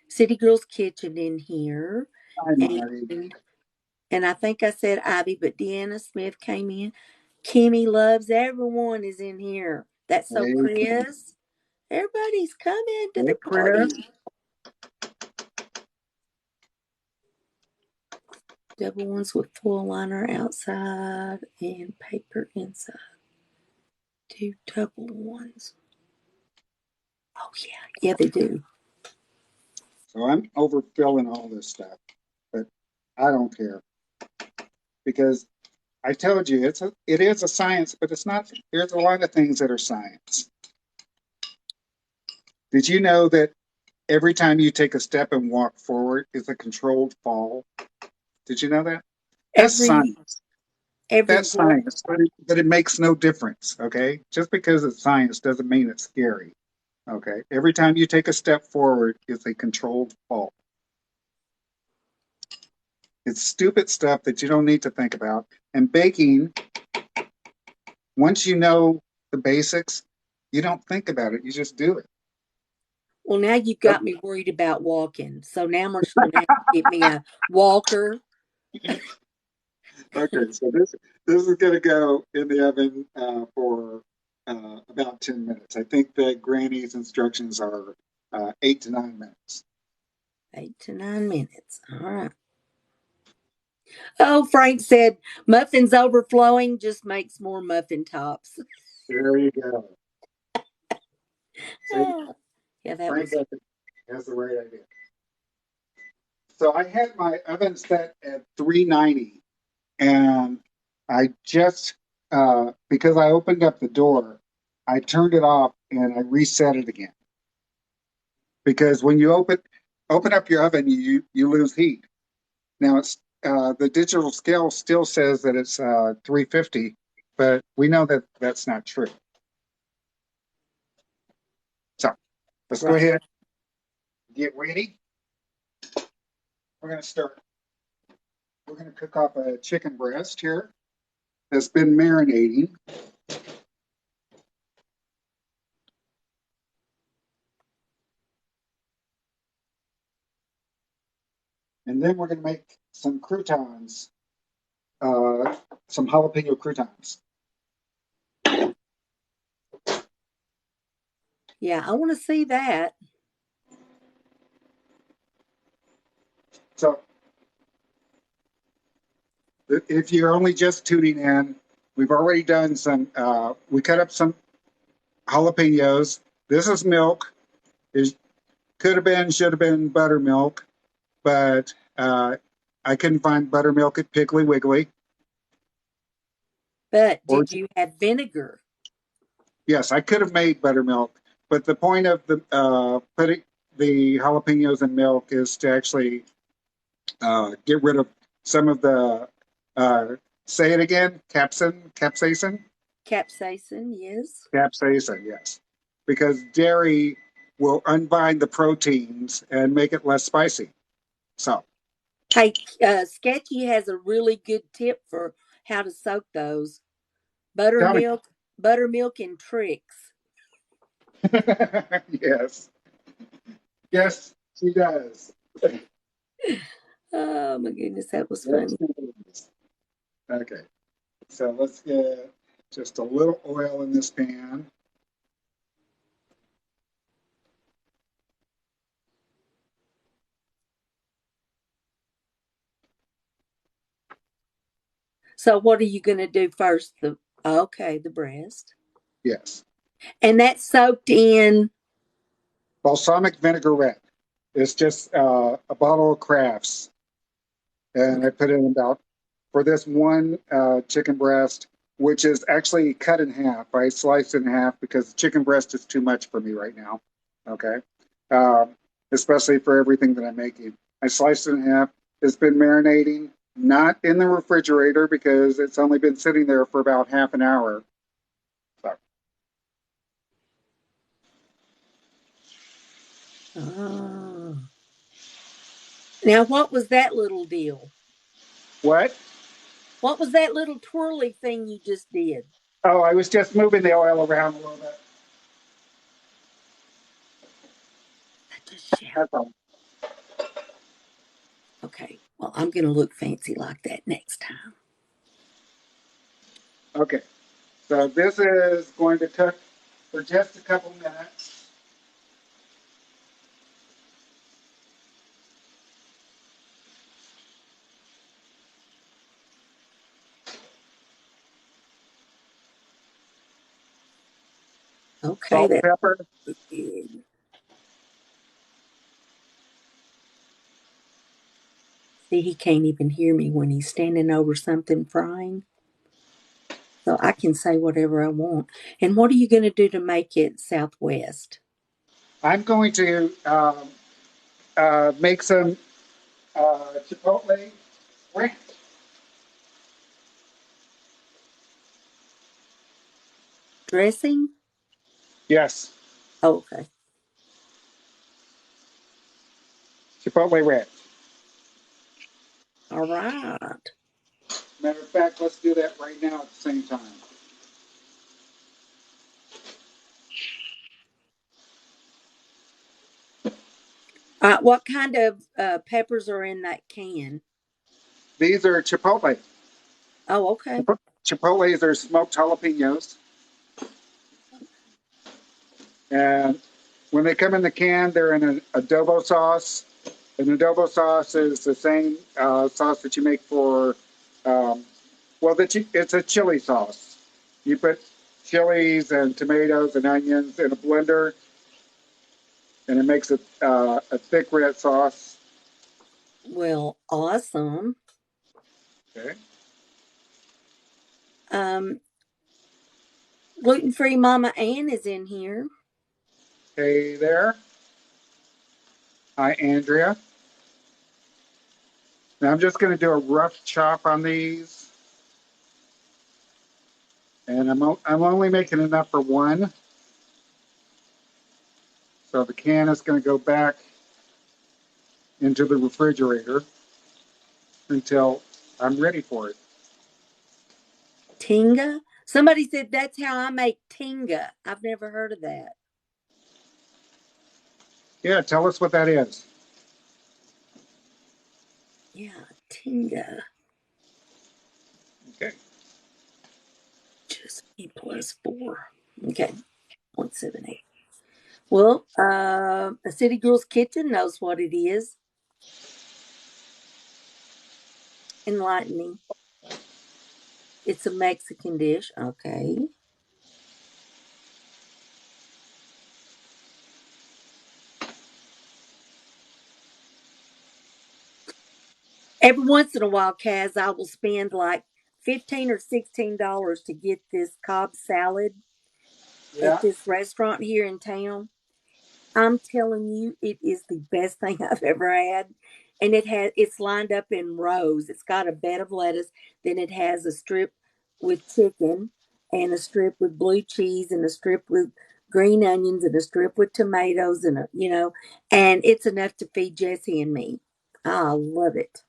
City Girls Kitchen in here, Hi, Marty. and I think I said Ivy, but Deanna Smith came in. Kimmy loves everyone is in here. That's so Hey, Chris. Everybody's coming to hey, the Chris. party. Double ones with foil liner outside and paper inside. Two double ones. Oh yeah, yeah they do. So I'm overfilling all this stuff, but I don't care because I told you it is a science, but it's not. There's a lot of things that are science. Did you know that every time you take a step and walk forward is a controlled fall? Did you know that? That's Every science. every That's what? science, but it makes no difference. Okay, just because it's science doesn't mean it's scary. Okay, every time you take a step forward is a controlled fall. It's stupid stuff that you don't need to think about. And baking, once you know the basics, you don't think about it. You just do it. Well, now you've got me worried about walking. So now I'm just going to have to get me a walker. Okay, so this is going to go in the oven for about 10 minutes. I think that Granny's instructions are 8 to 9 minutes. 8 to 9 minutes. All right. Oh, Frank said muffins overflowing just makes more muffin tops. There you go. See, Yeah, that Frank was has the right idea. So I had my oven set at 390, and I just because I opened up the door, I turned it off and I reset it again. Because when you open up your oven, you lose heat. Now it's the digital scale still says that it's 350, but we know that that's not true. So let's go right. ahead and get ready. We're going to start. We're going to cook up a chicken breast here that's been marinating. And then we're going to make some croutons, some jalapeno croutons. Yeah, I want to see that. So if you're only just tuning in, we've already done some, we cut up some jalapenos. This is milk. It could have been, should have been buttermilk, but I couldn't find buttermilk at Piggly Wiggly. But Or did you have vinegar? yes, I could have made buttermilk, but the point of the putting the jalapenos in milk is to actually get rid of some of the say it again, capsaicin, Yes. capsaicin, yes, because dairy will unbind the proteins and make it less spicy. So Hey, Sketchy has a really good tip for how to soak those tell me, buttermilk and tricks. yes, yes, she does. Oh my goodness, that was Yes, funny. she does. Okay, so let's get just a little oil in this pan. So what are you going to do first? The breast, Yes, and that's soaked in. balsamic vinaigrette. It's just a bottle of Crafts, and I put in about for this one chicken breast, which is actually cut in half. I sliced it in half because the chicken breast is too much for me right now. Okay, um, especially for everything that I'm making. I sliced it in half. It's been marinating, not in the refrigerator because it's only been sitting there for about half an hour. So, Oh. Now, what was that little deal? what? What was that little twirly thing you just did? Oh, I was just moving the oil around a little bit. I just shout. That's all. Okay, well, I'm going to look fancy like that next time. Okay. So this is going to cook for just a couple minutes. Okay, Salt, that's pepper. good. See, he can't even hear me when he's standing over something frying. So I can say whatever I want. And what are you going to do to make it Southwest? I'm going to make some chipotle ranch. Dressing? Yes, Oh, okay. chipotle ranch. All right. Matter of fact, let's do that right now at the same time. What kind of peppers are in that can? These are chipotle. Oh, okay. Chipotles are smoked jalapenos, and when they come in the can, they're in an adobo sauce. An adobo sauce is the same sauce that you make for, um, it's a chili sauce. You put chilies and tomatoes and onions in a blender, and it makes a thick red sauce. Well, awesome. Okay. Gluten-free Mama Ann is in here. Hey there. Hi, Andrea. Now I'm just going to do a rough chop on these. And I'm only making enough for one. So the can is going to go back into the refrigerator until I'm ready for it. Tinga? Somebody said that's how I make tinga. I've never heard of that. Yeah, tell us what that is. Yeah, tinga. Okay. Just E plus 4. Okay, 0.78. Well, a City Girl's Kitchen knows what it is. Enlightening. It's a Mexican dish. Okay. Every once in a while, Kaz, I will spend like $15 or $16 to get this Cobb salad at Yeah. this restaurant here in town. I'm telling you, it is the best thing I've ever had. And it's lined up in rows. It's got a bed of lettuce, then it has a strip with chicken and a strip with blue cheese and a strip with green onions and a strip with tomatoes and it's enough to feed Jesse and me. I love it.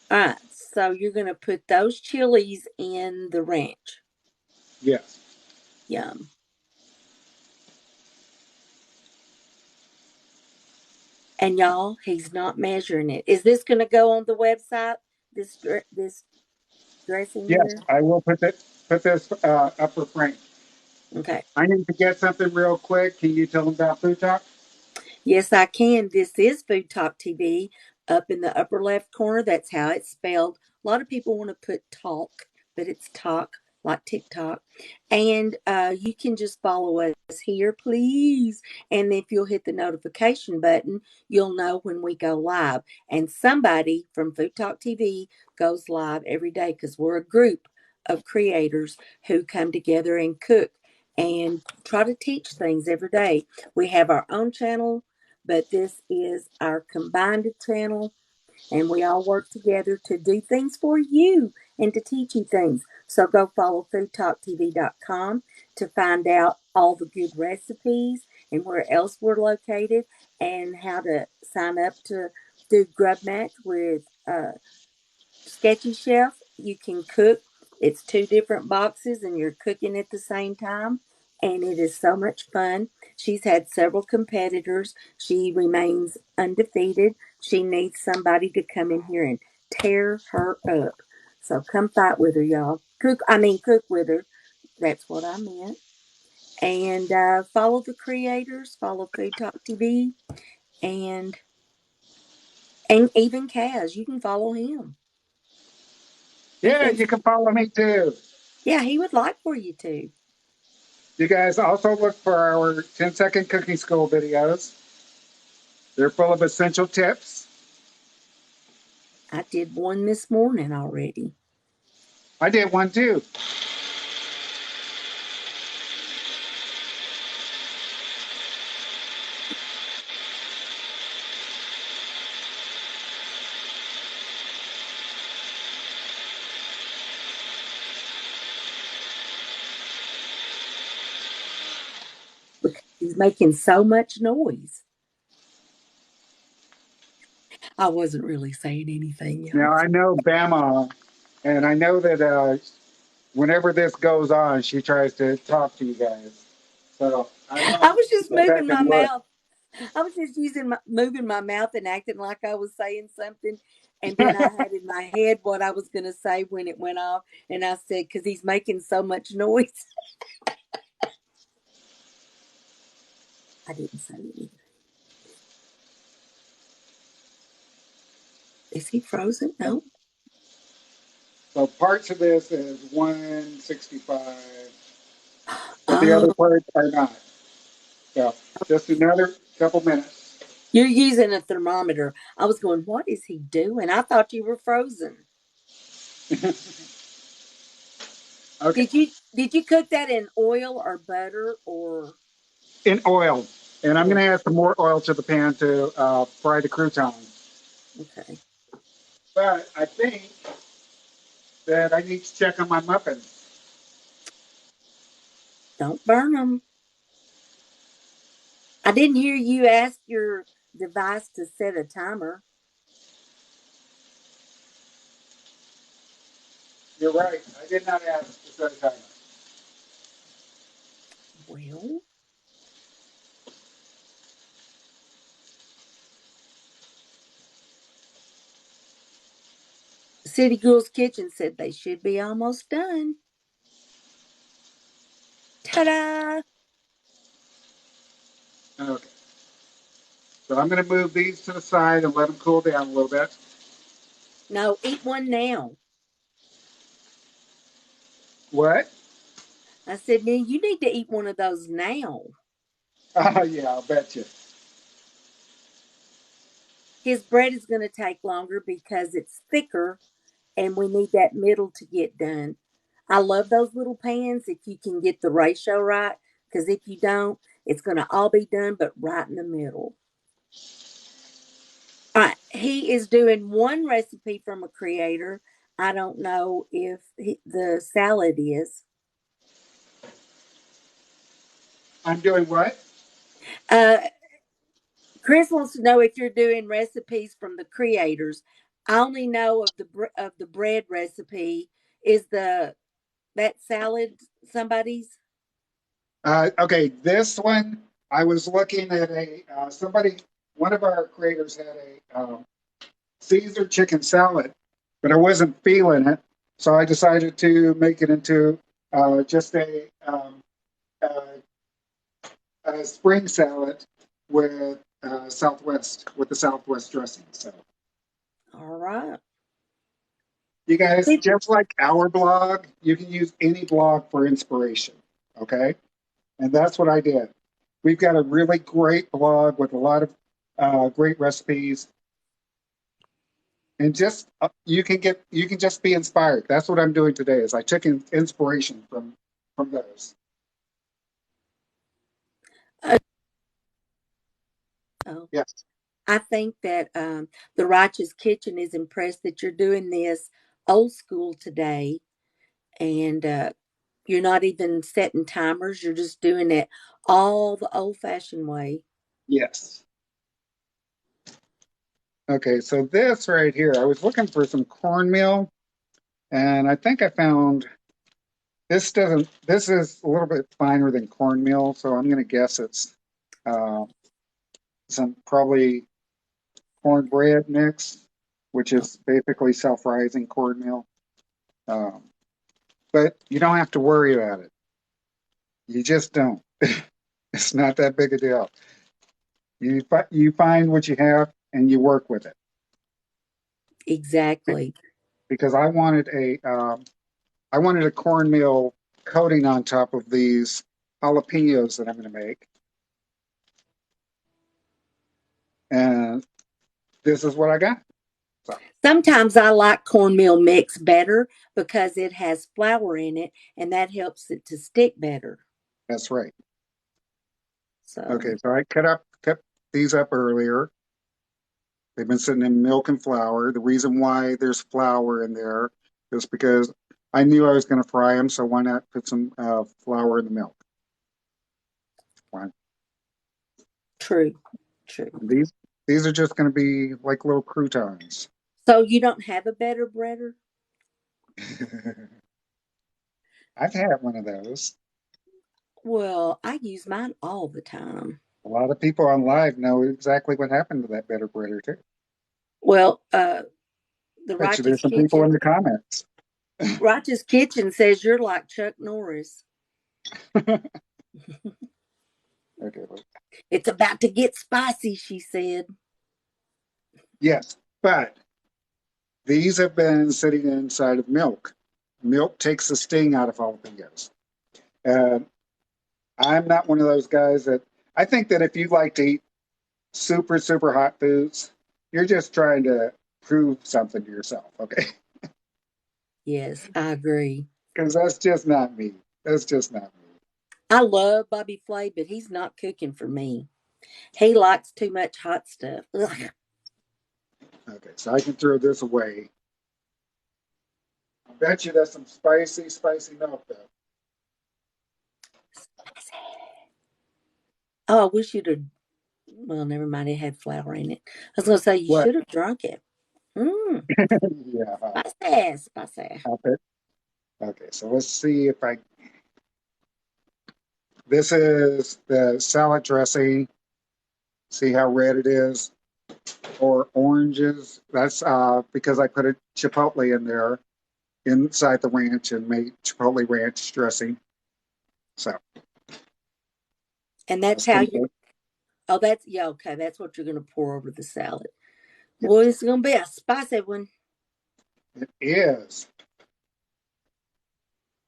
All right, so you're gonna put those chilies in the ranch. Yes. Yum. And y'all, he's not measuring it. Is this going to go on the website? This dressing Yes, here? I will put this up for Frank. Okay. I need to get something real quick. Can you tell them about Food Talk? Yes, I can. This is Food Talk TV up in the upper left corner. That's how it's spelled. A lot of people want to put talk, but it's talk like TikTok. And you can just follow us here, please. And if you'll hit the notification button, you'll know when we go live. And somebody from Food Talk TV goes live every day because we're a group of creators who come together and cook and try to teach things every day. We have our own channel, but this is our combined channel, and we all work together to do things for you and to teach you things. So go follow foodtalktv.com to find out all the good recipes and where else we're located and how to sign up to do Grub Match with Sketchy Chef. You can cook. It's two different boxes and you're cooking at the same time. And it is so much fun. She's had several competitors. She remains undefeated. She needs somebody to come in here and tear her up. So come fight with her, y'all. Cook with her. That's what I meant. And follow the creators, follow Food Talk TV, and even Kaz. You can follow him. He Yeah, thinks you can follow me too. Yeah, he would like for you to. You guys also look for our 10-second cooking school videos. They're full of essential tips. I did one this morning already. I did one too. Because he's making so much noise. I wasn't really saying anything, Now y'all. I know Bama, and I know that whenever this goes on, she tries to talk to you guys. So I I want was to just go back moving and my look. mouth. I was just moving my mouth and acting like I was saying something. And then I had in my head what I was going to say when it went off. And I said, because he's making so much noise. I didn't say anything. Is he frozen? No. So parts of this is 165, but the Oh, other parts are not. So just another couple minutes. you're using a thermometer. I was going, what is he doing? I thought you were frozen. Okay, Did you cook that in oil or butter or in oil. And I'm going oil? to add some more oil to the pan to fry the croutons. Okay. But I think that I need to check on my muffins. Don't burn them. I didn't hear you ask your device to set a timer. You're right. I did not ask to set a timer. Well, City Girls Kitchen said they should be almost done. Ta-da! Okay. So I'm going to move these to the side and let them cool down a little bit. No, eat one now. What? I said, now you need to eat one of those now. Oh, yeah, I'll bet you. His bread is going to take longer because it's thicker and we need that middle to get done. I love those little pans if you can get the ratio right, because if you don't, it's going to all be done, but right in the middle. All right, he is doing one recipe from a creator. I don't know if the salad is. I'm doing what? Uh, Chris wants to know if you're doing recipes from the creators. I only know of the bread recipe. Is the that salad somebody's? Okay, this one, I was looking at one of our creators had a Caesar chicken salad, but I wasn't feeling it. So I decided to make it into just uh, a spring salad with with the Southwest dressing. So All right. you guys, just like our blog, you can use any blog for inspiration. Okay. And that's what I did. We've got a really great blog with a lot of great recipes, and just you can just be inspired. That's what I'm doing today. Is I took inspiration from those. Oh, Yes, I think that the Righteous Kitchen is impressed that you're doing this old school today, and you're not even setting timers. You're just doing it all the old-fashioned way. yes. Okay, so this right here, I was looking for some cornmeal, and I think I found this doesn't. This is a little bit finer than cornmeal, so I'm going to guess it's uh, some probably cornbread mix, which Oh, is basically self-rising cornmeal. Um, but you don't have to worry about it. You just don't. It's not that big a deal. You find what you have and you work with it. exactly. Because I wanted a cornmeal coating on top of these jalapenos that I'm going to make, and this is what I got. So Sometimes I like cornmeal mix better because it has flour in it, and that helps it to stick better. that's right. So, Okay, so I cut these up earlier. They've been sitting in milk and flour. The reason why there's flour in there is because I knew I was going to fry them, so why not put some flour in the milk? Why? true, true. These these are just going to be like little croutons. So you don't have a better breader? I've had one of those. Well, I use mine all the time. A lot of people on live know exactly what happened to that better breader too. Well, the Bet you there's Righteous some people in Kitchen, the comments. Righteous Kitchen says you're like Chuck Norris. Okay. Well, It's about to get spicy, she said. yes, but These have been sitting inside of milk. Milk takes the sting out of jalapenos. And I'm not one of those guys that I think that if you like to eat super, super hot foods, you're just trying to prove something to yourself, okay? Yes, I agree. Because that's just not me. That's just not me. I love Bobby Flay, but he's not cooking for me. He likes too much hot stuff. Ugh. Okay, so I can throw this away. I bet you that's some spicy, spicy milk, though. Oh, I wish you'd have. Well, never mind. It had flour in it. I was going to say you What? should have drunk it. Mmm, Yeah. spicy, spicy. Okay. Okay, so let's see if I. This is the salad dressing. See how red it is? Or oranges. That's because I put a chipotle in there inside the ranch and made chipotle ranch dressing. So And that's that's how gonna you. be. Oh, that's yeah. Okay, that's what you're going to pour over the salad. Boy, it's going to be a spicy one. It is.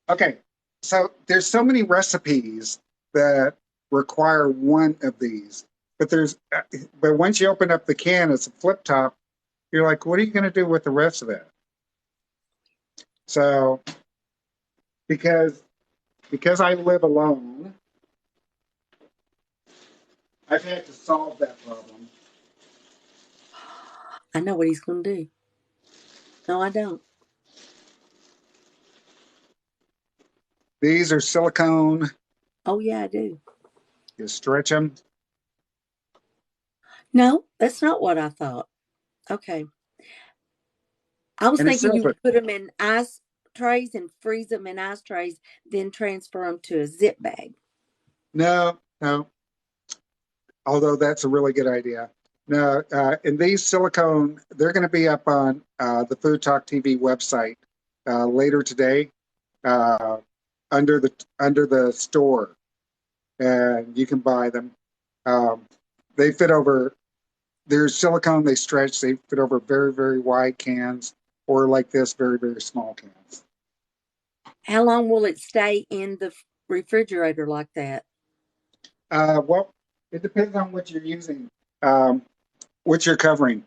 Okay, so there's so many recipes that require one of these, but but once you open up the can, it's a flip top. You're like, what are you going to do with the rest of it? So because I live alone, I've had to solve that problem. I know what he's going to do. No, I don't. These are silicone. Oh, yeah, I do. You stretch them. No, that's not what I thought. Okay. I was And it thinking says you it. would put them in ice trays and freeze them in ice trays, then transfer them to a zip bag. No, no. Although that's a really good idea. No, and these silicone, they're going to be up on the Food Talk TV website later today uh, under the store, and you can buy them. Um, they fit over. They're silicone. They stretch. They fit over very very wide cans, or like this, very very small cans. How long will it stay in the refrigerator like that? Well, it depends on what you're using, um, what you're covering.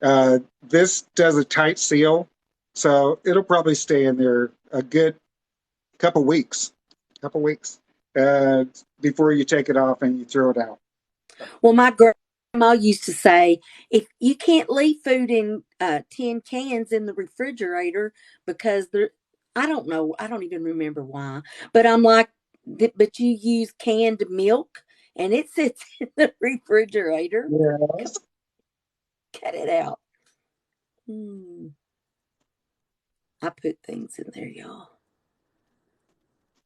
This does a tight seal, so it'll probably stay in there a good couple weeks, uh, before you take it off and you throw it out. Well, my grandma used to say, if you can't leave food in tin cans in the refrigerator because they're, I don't know, I don't even remember why, but I'm like, but you use canned milk and it sits in the refrigerator. Yes. Cut it out. Hmm. I put things in there, y'all.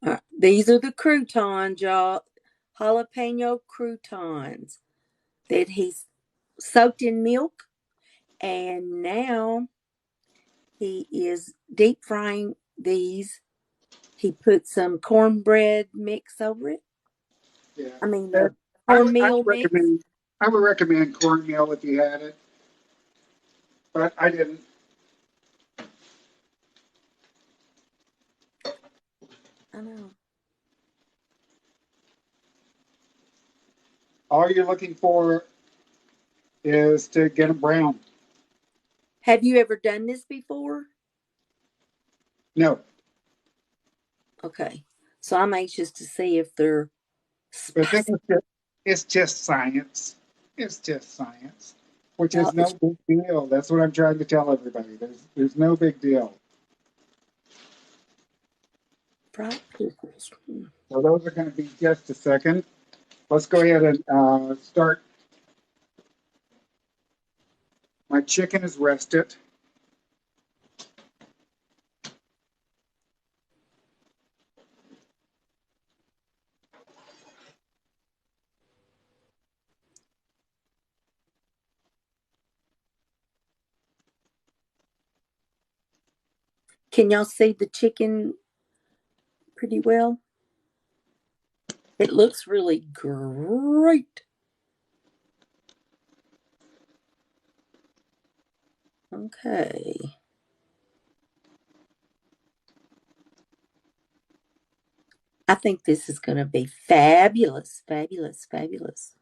All right. These are the croutons, y'all. Jalapeno croutons that he's soaked in milk, and now he is deep frying these. He put some cornbread mix over it. Yeah. I mean, And I cornmeal would mix. recommend cornmeal if you had it, but I didn't. I know. All you're looking for is to get them brown. Have you ever done this before? No, Okay. So I'm anxious to see if they're but then spicy. it's just science. It's just science, which is Y'all, no big deal. That's what I'm trying to tell everybody. There's no big deal. fried pickles. Hmm. So those are going to be just a second. Let's go ahead and start. My chicken is rested. Can y'all see the chicken pretty well? It looks really great. Okay. I think this is going to be fabulous, fabulous, fabulous.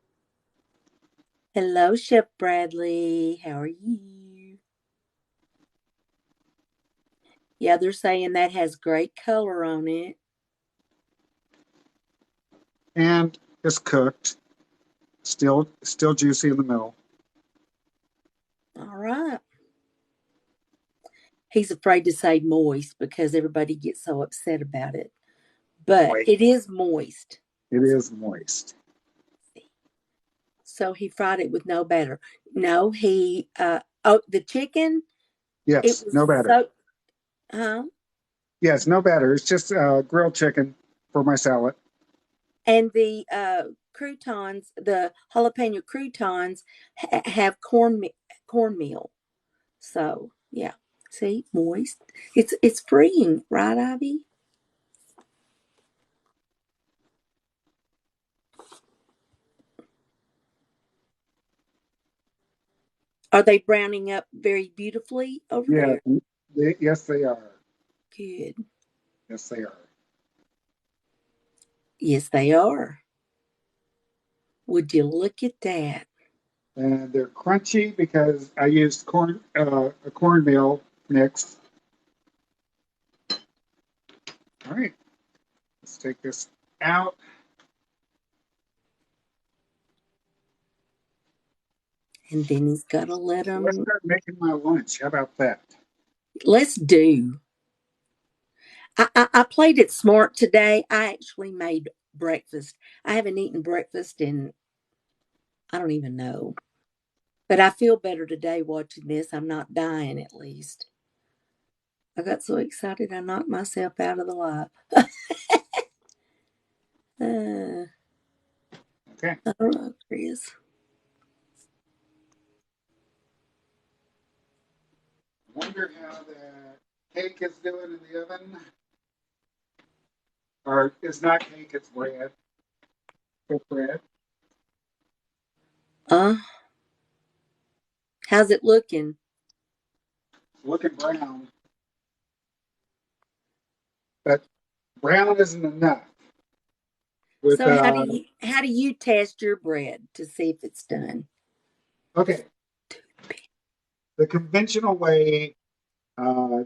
Hello, Chef Bradley. How are you? Yeah, they're saying that has great color on it. And it's cooked. Still juicy in the middle. All right. He's afraid to say moist because everybody gets so upset about it. But Moist. it is moist. It is moist. So he fried it with no batter. No, the chicken, it Yes, was no batter. so, huh? Yes, no batter. It's just grilled chicken for my salad. And the croutons, the jalapeno croutons, have cornmeal. So yeah, see, moist. It's freeing, right, Ivy? Are they browning up very beautifully over Yeah, there? yes, they are. Good. Yes, they are. Yes, they are. Would you look at that? And they're crunchy because I used a cornmeal mix. All right, let's take this out. And then he's got to let Let's them. start making my lunch. How about that? Let's do. I played it smart today. I actually made breakfast. I haven't eaten breakfast in, I don't even know. But I feel better today watching this. I'm not dying at least. I got so excited I knocked myself out of the light. Uh, Okay. I don't know, Chris. Wonder how the cake is doing in the oven. Or it's not cake, it's bread. Cooked bread. Uh, how's it looking? It's looking brown, but brown isn't enough. With So how do you test your bread to see if it's done? okay, the conventional way uh,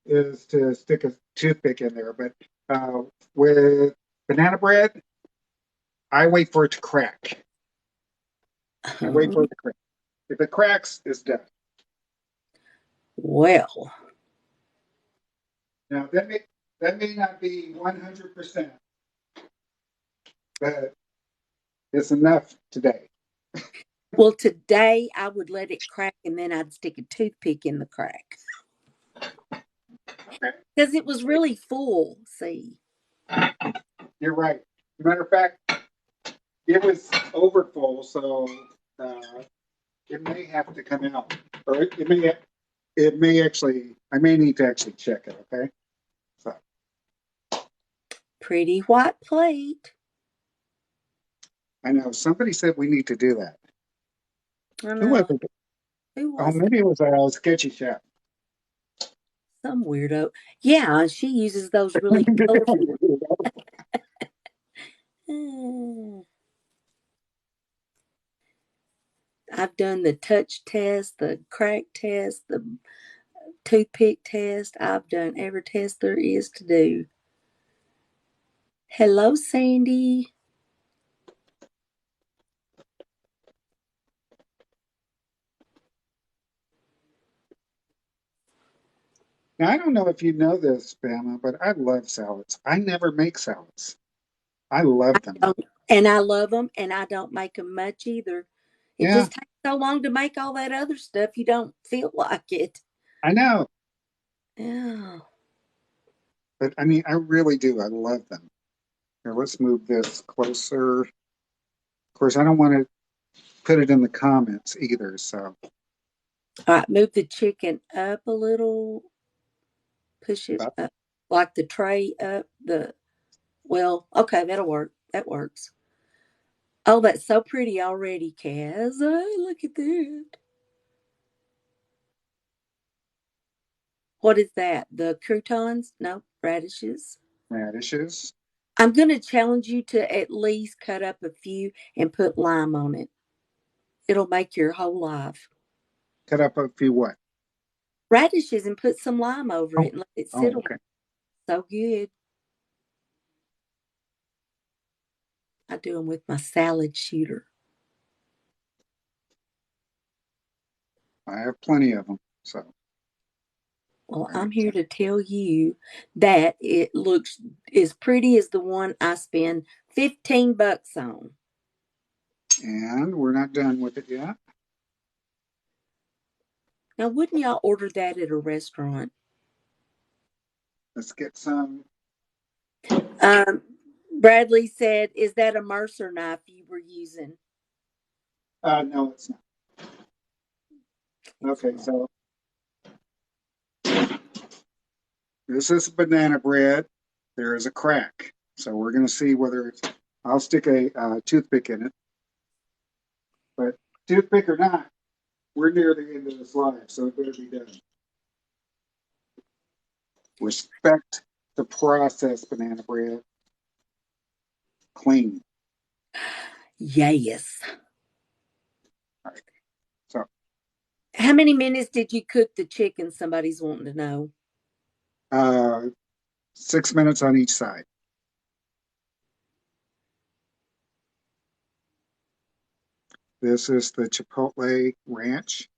is to stick a toothpick in there, but with banana bread, I wait for it to crack. I wait for Uh, it to crack. If it cracks, it's done. well, Now that may not be 100%, but it's enough today. well, today I would let it crack and then I'd stick a toothpick in the crack Okay, because it was really full. See, you're right. As a matter of fact, it was overfull, so uh, it may have to come out, or it may actually. I may need to actually check it. Okay, so pretty white plate. I know somebody said we need to do that. I Who was know. it? Who Oh, was it? maybe it was a sketchy chef. Some weirdo. Yeah, she uses those really colorful. Hmm. I've done the touch test, the crack test, the toothpick test. I've done every test there is to do. Hello, Sandy. Now I don't know if you know this, Bama, but I love salads. I never make salads. I love them. And I love them, and I don't make them much either. It Yeah, just takes so long to make all that other stuff, you don't feel like it. I know, Yeah. but I mean, I really do. I love them. Here, let's move this closer. Of course, I don't want to put it in the comments either. So, All right, move the chicken up a little, push it uh, up, like the tray up. Well, okay, that'll work. That works. Oh, that's so pretty already, Kaz. Oh, look at that. What is that? The croutons? No, radishes. radishes. I'm going to challenge you to at least cut up a few and put lime on it. It'll make your whole life. Cut up a few what? Radishes and put some lime over Oh, it and let it sit oh, on. okay. So good. I do them with my salad shooter. I have plenty of them. So, Well, right. I'm here to tell you that it looks as pretty as the one I spend $15 on. And we're not done with it yet. Now, wouldn't y'all order that at a restaurant? Let's get some. Um, Bradley said, "Is that a Mercer knife you were using?" No, it's not. Okay, so this is banana bread. There is a crack. So we're going to see whether it's, I'll stick a toothpick in it. But toothpick or not, we're near the end of this live, so it better be done. Respect the process, banana bread. Clean. Yes. All right. So How many minutes did you cook the chicken? Somebody's wanting to know. 6 minutes on each side. This is the Chipotle Ranch.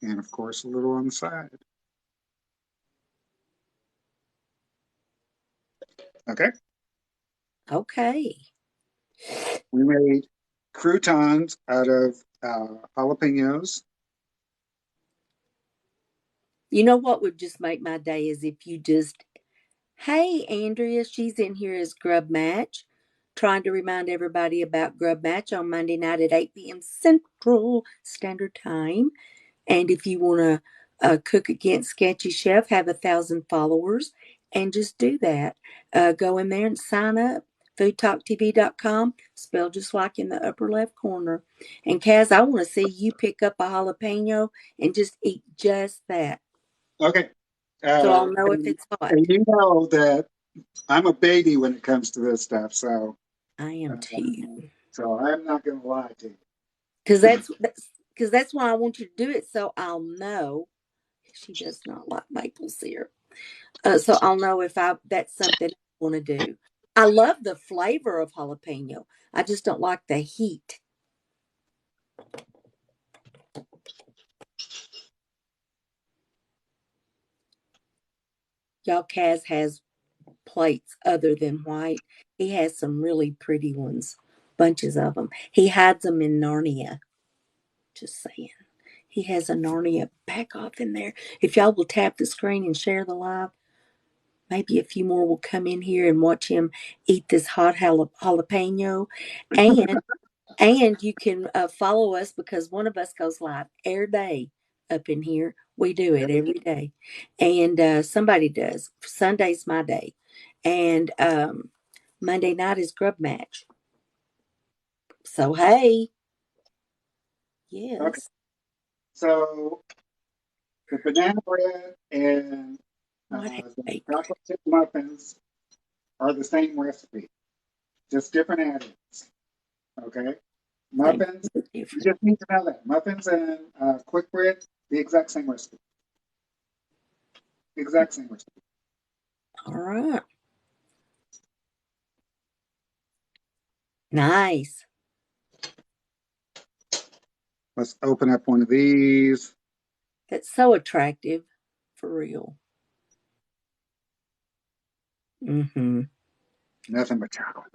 And of course, a little on the side. Okay. Okay. We made croutons out of jalapenos. You know what would just make my day is if you just, hey, Andrea, she's in here as Grub Match, trying to remind everybody about Grub Match on Monday night at 8 p.m. Central Standard Time. And if you want to cook against Sketchy Chef, have 1,000 followers, and just do that. Go in there and sign up. foodtalktv.com, spelled just like in the upper left corner. And Kaz, I want to see you pick up a jalapeno and just eat just that. Okay. So I'll know if it's hot. And you know that I'm a baby when it comes to this stuff, so I am too. so I'm not going to lie to you. Because that's why I want you to do it, so I'll know. She does not like maple syrup. So I'll know if that's something I want to do. I love the flavor of jalapeno. I just don't like the heat. Y'all, Kaz has plates other than white. He has some really pretty ones, bunches of them. He hides them in Narnia. Just saying. He has a Narnia back off in there. If y'all will tap the screen and share the live, maybe a few more will come in here and watch him eat this hot jalapeno. And you can follow us because one of us goes live every day up in here. We do it every day. And somebody does. Sunday's my day. And Monday night is Grub Match. So, hey. Okay. Yes. So the banana bread and What the a chocolate chip muffins are the same recipe, just different add-ins. Okay. Muffins, you different. just need to know that. Muffins and quick bread, the exact same recipe. Exact same recipe. All right. Nice. Let's open up one of these. That's so attractive. For real. Mm-hmm. Nothing but chocolate.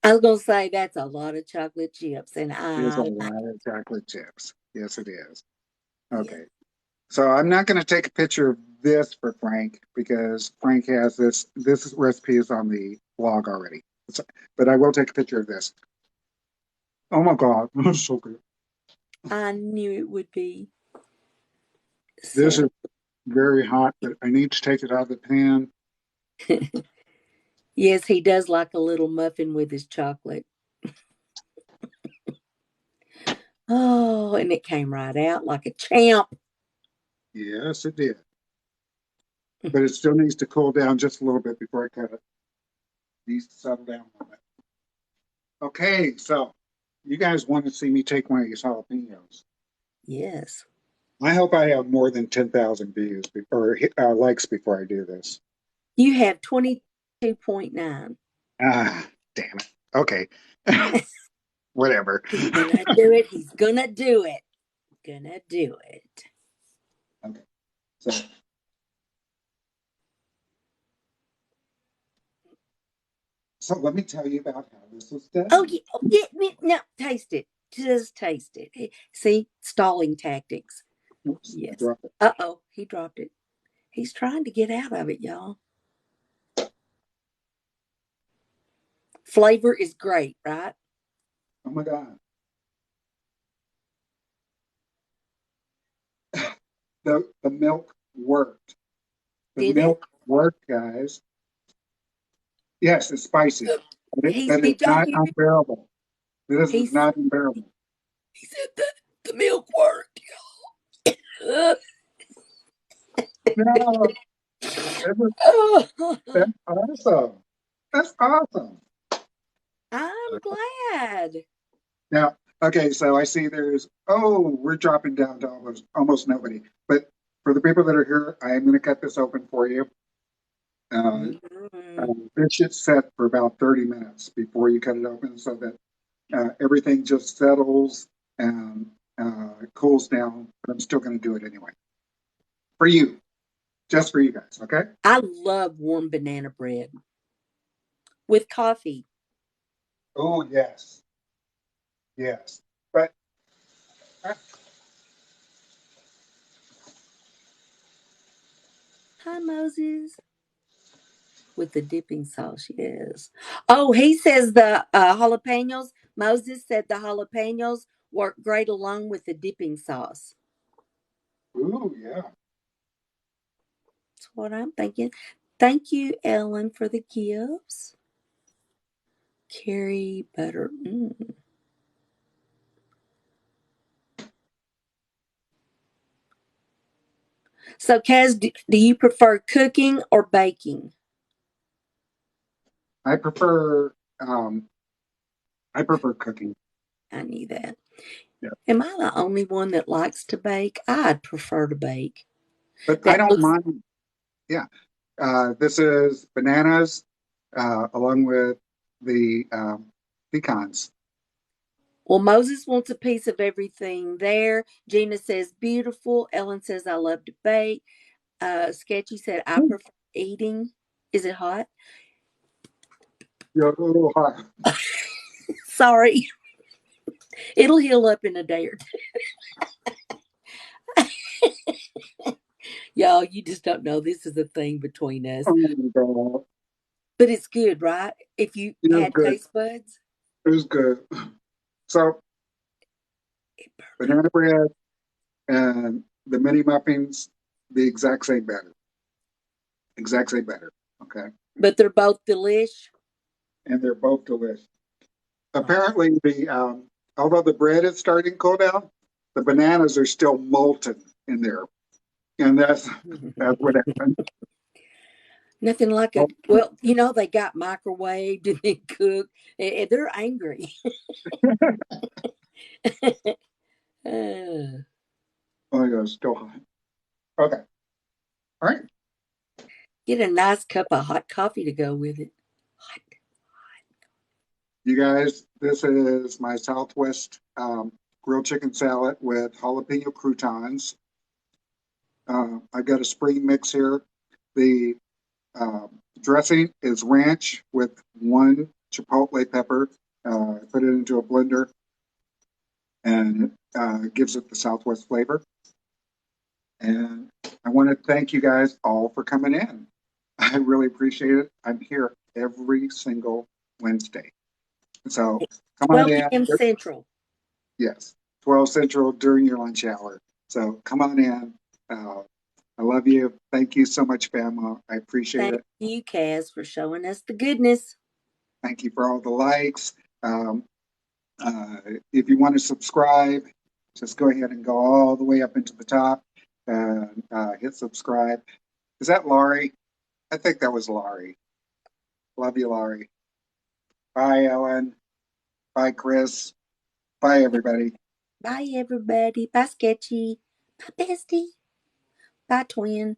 I was gonna say that's a lot of chocolate chips, and There's a I like lot of chocolate chips. Yes, it is. it. Okay. So I'm not going to take a picture of this for Frank because Frank has this. This recipe is on the blog already. But I will take a picture of this. Oh my God, this is so good. I knew it would be. This So is very hot, but I need to take it out of the pan. yes, he does like a little muffin with his chocolate. Oh, and it came right out like a champ. Yes, it did. But it still needs to cool down just a little bit before I cut it. Needs to settle down a little bit. Okay, so you guys want to see me take one of these jalapenos. Yes. I hope I have more than 10,000 views or likes before I do this. You have 22.9. Ah, damn it. Okay. Whatever. He's gonna do it. He's gonna do it. Gonna do it. Okay. So let me tell you about how this was done. Oh, yeah, no, taste it. Just taste it. See, stalling tactics. Oops, I Yes. dropped it. Uh-oh, he dropped it. He's trying to get out of it, y'all. Flavor is great, right? Oh my God. The milk worked. The Did milk worked, guys. Yes, it's spicy. it? But Did it's y'all not hear him? unbearable. This is He's not unbearable. he said the milk worked, y'all. No, that's awesome. That's awesome. I'm glad. Now, okay, so I see we're dropping down to almost nobody. But for the people that are here, I am going to cut this open for you. This should set for about 30 minutes before you cut it open so that everything just settles and cools down. But I'm still going to do it anyway. For you, just for you guys, okay? I love warm banana bread with coffee. Oh, yes. Yes. But Hi, Moses. With the dipping sauce, yes. Oh, he says the jalapenos. Moses said the jalapenos work great along with the dipping sauce. ooh, yeah. That's what I'm thinking. Thank you, Ellen, for the gifts. Curry butter. So, Kaz, do you prefer cooking or baking? I prefer um I prefer cooking. I knew that. Yeah. Am I the only one that likes to bake? I'd prefer to bake. But I That don't looks mind. Yeah. This is bananas along with the pecans. well. Moses wants a piece of everything there. Gina says beautiful. Ellen says I love to bake. Sketchy said I prefer eating. Is it hot? You're a little hot. Sorry, it'll heal up in a day or two. Y'all, you just don't know. This is a thing between us. Oh my God. But it's good, right? If you It was had good. taste buds. It was good. So banana bread and the mini muffins, the exact same batter. Exact same batter. Okay. But they're both delish. And they're both delicious. Apparently although the bread is starting to cool down, the bananas are still molten in there. And that's what happened. Nothing like a well, they got microwaved and then cooked. They're angry. Uh, Oh, yeah, it's still hot. Okay. All right. get a nice cup of hot coffee to go with it. Hot. You guys, this is my Southwest grilled chicken salad with jalapeno croutons. I've got a spring mix here. The dressing is ranch with one chipotle pepper. Put it into a blender and it gives it the Southwest flavor. And I want to thank you guys all for coming in. I really appreciate it. I'm here every single Wednesday. So come on 12 in. p.m. Central. Yes, 12 Central during your lunch hour. So come on in. I love you. Thank you so much, Bama. I appreciate Thank it. you, Kaz, for showing us the goodness. Thank you for all the likes. Um, if you want to subscribe, just go ahead and go all the way up into the top. and hit subscribe. Is that Laurie? I think that was Laurie. Love you, Laurie. Bye, Ellen. Bye, Chris. Bye, everybody. Bye, everybody. Bye, Sketchy. Bye, Bestie. Bye, Twin.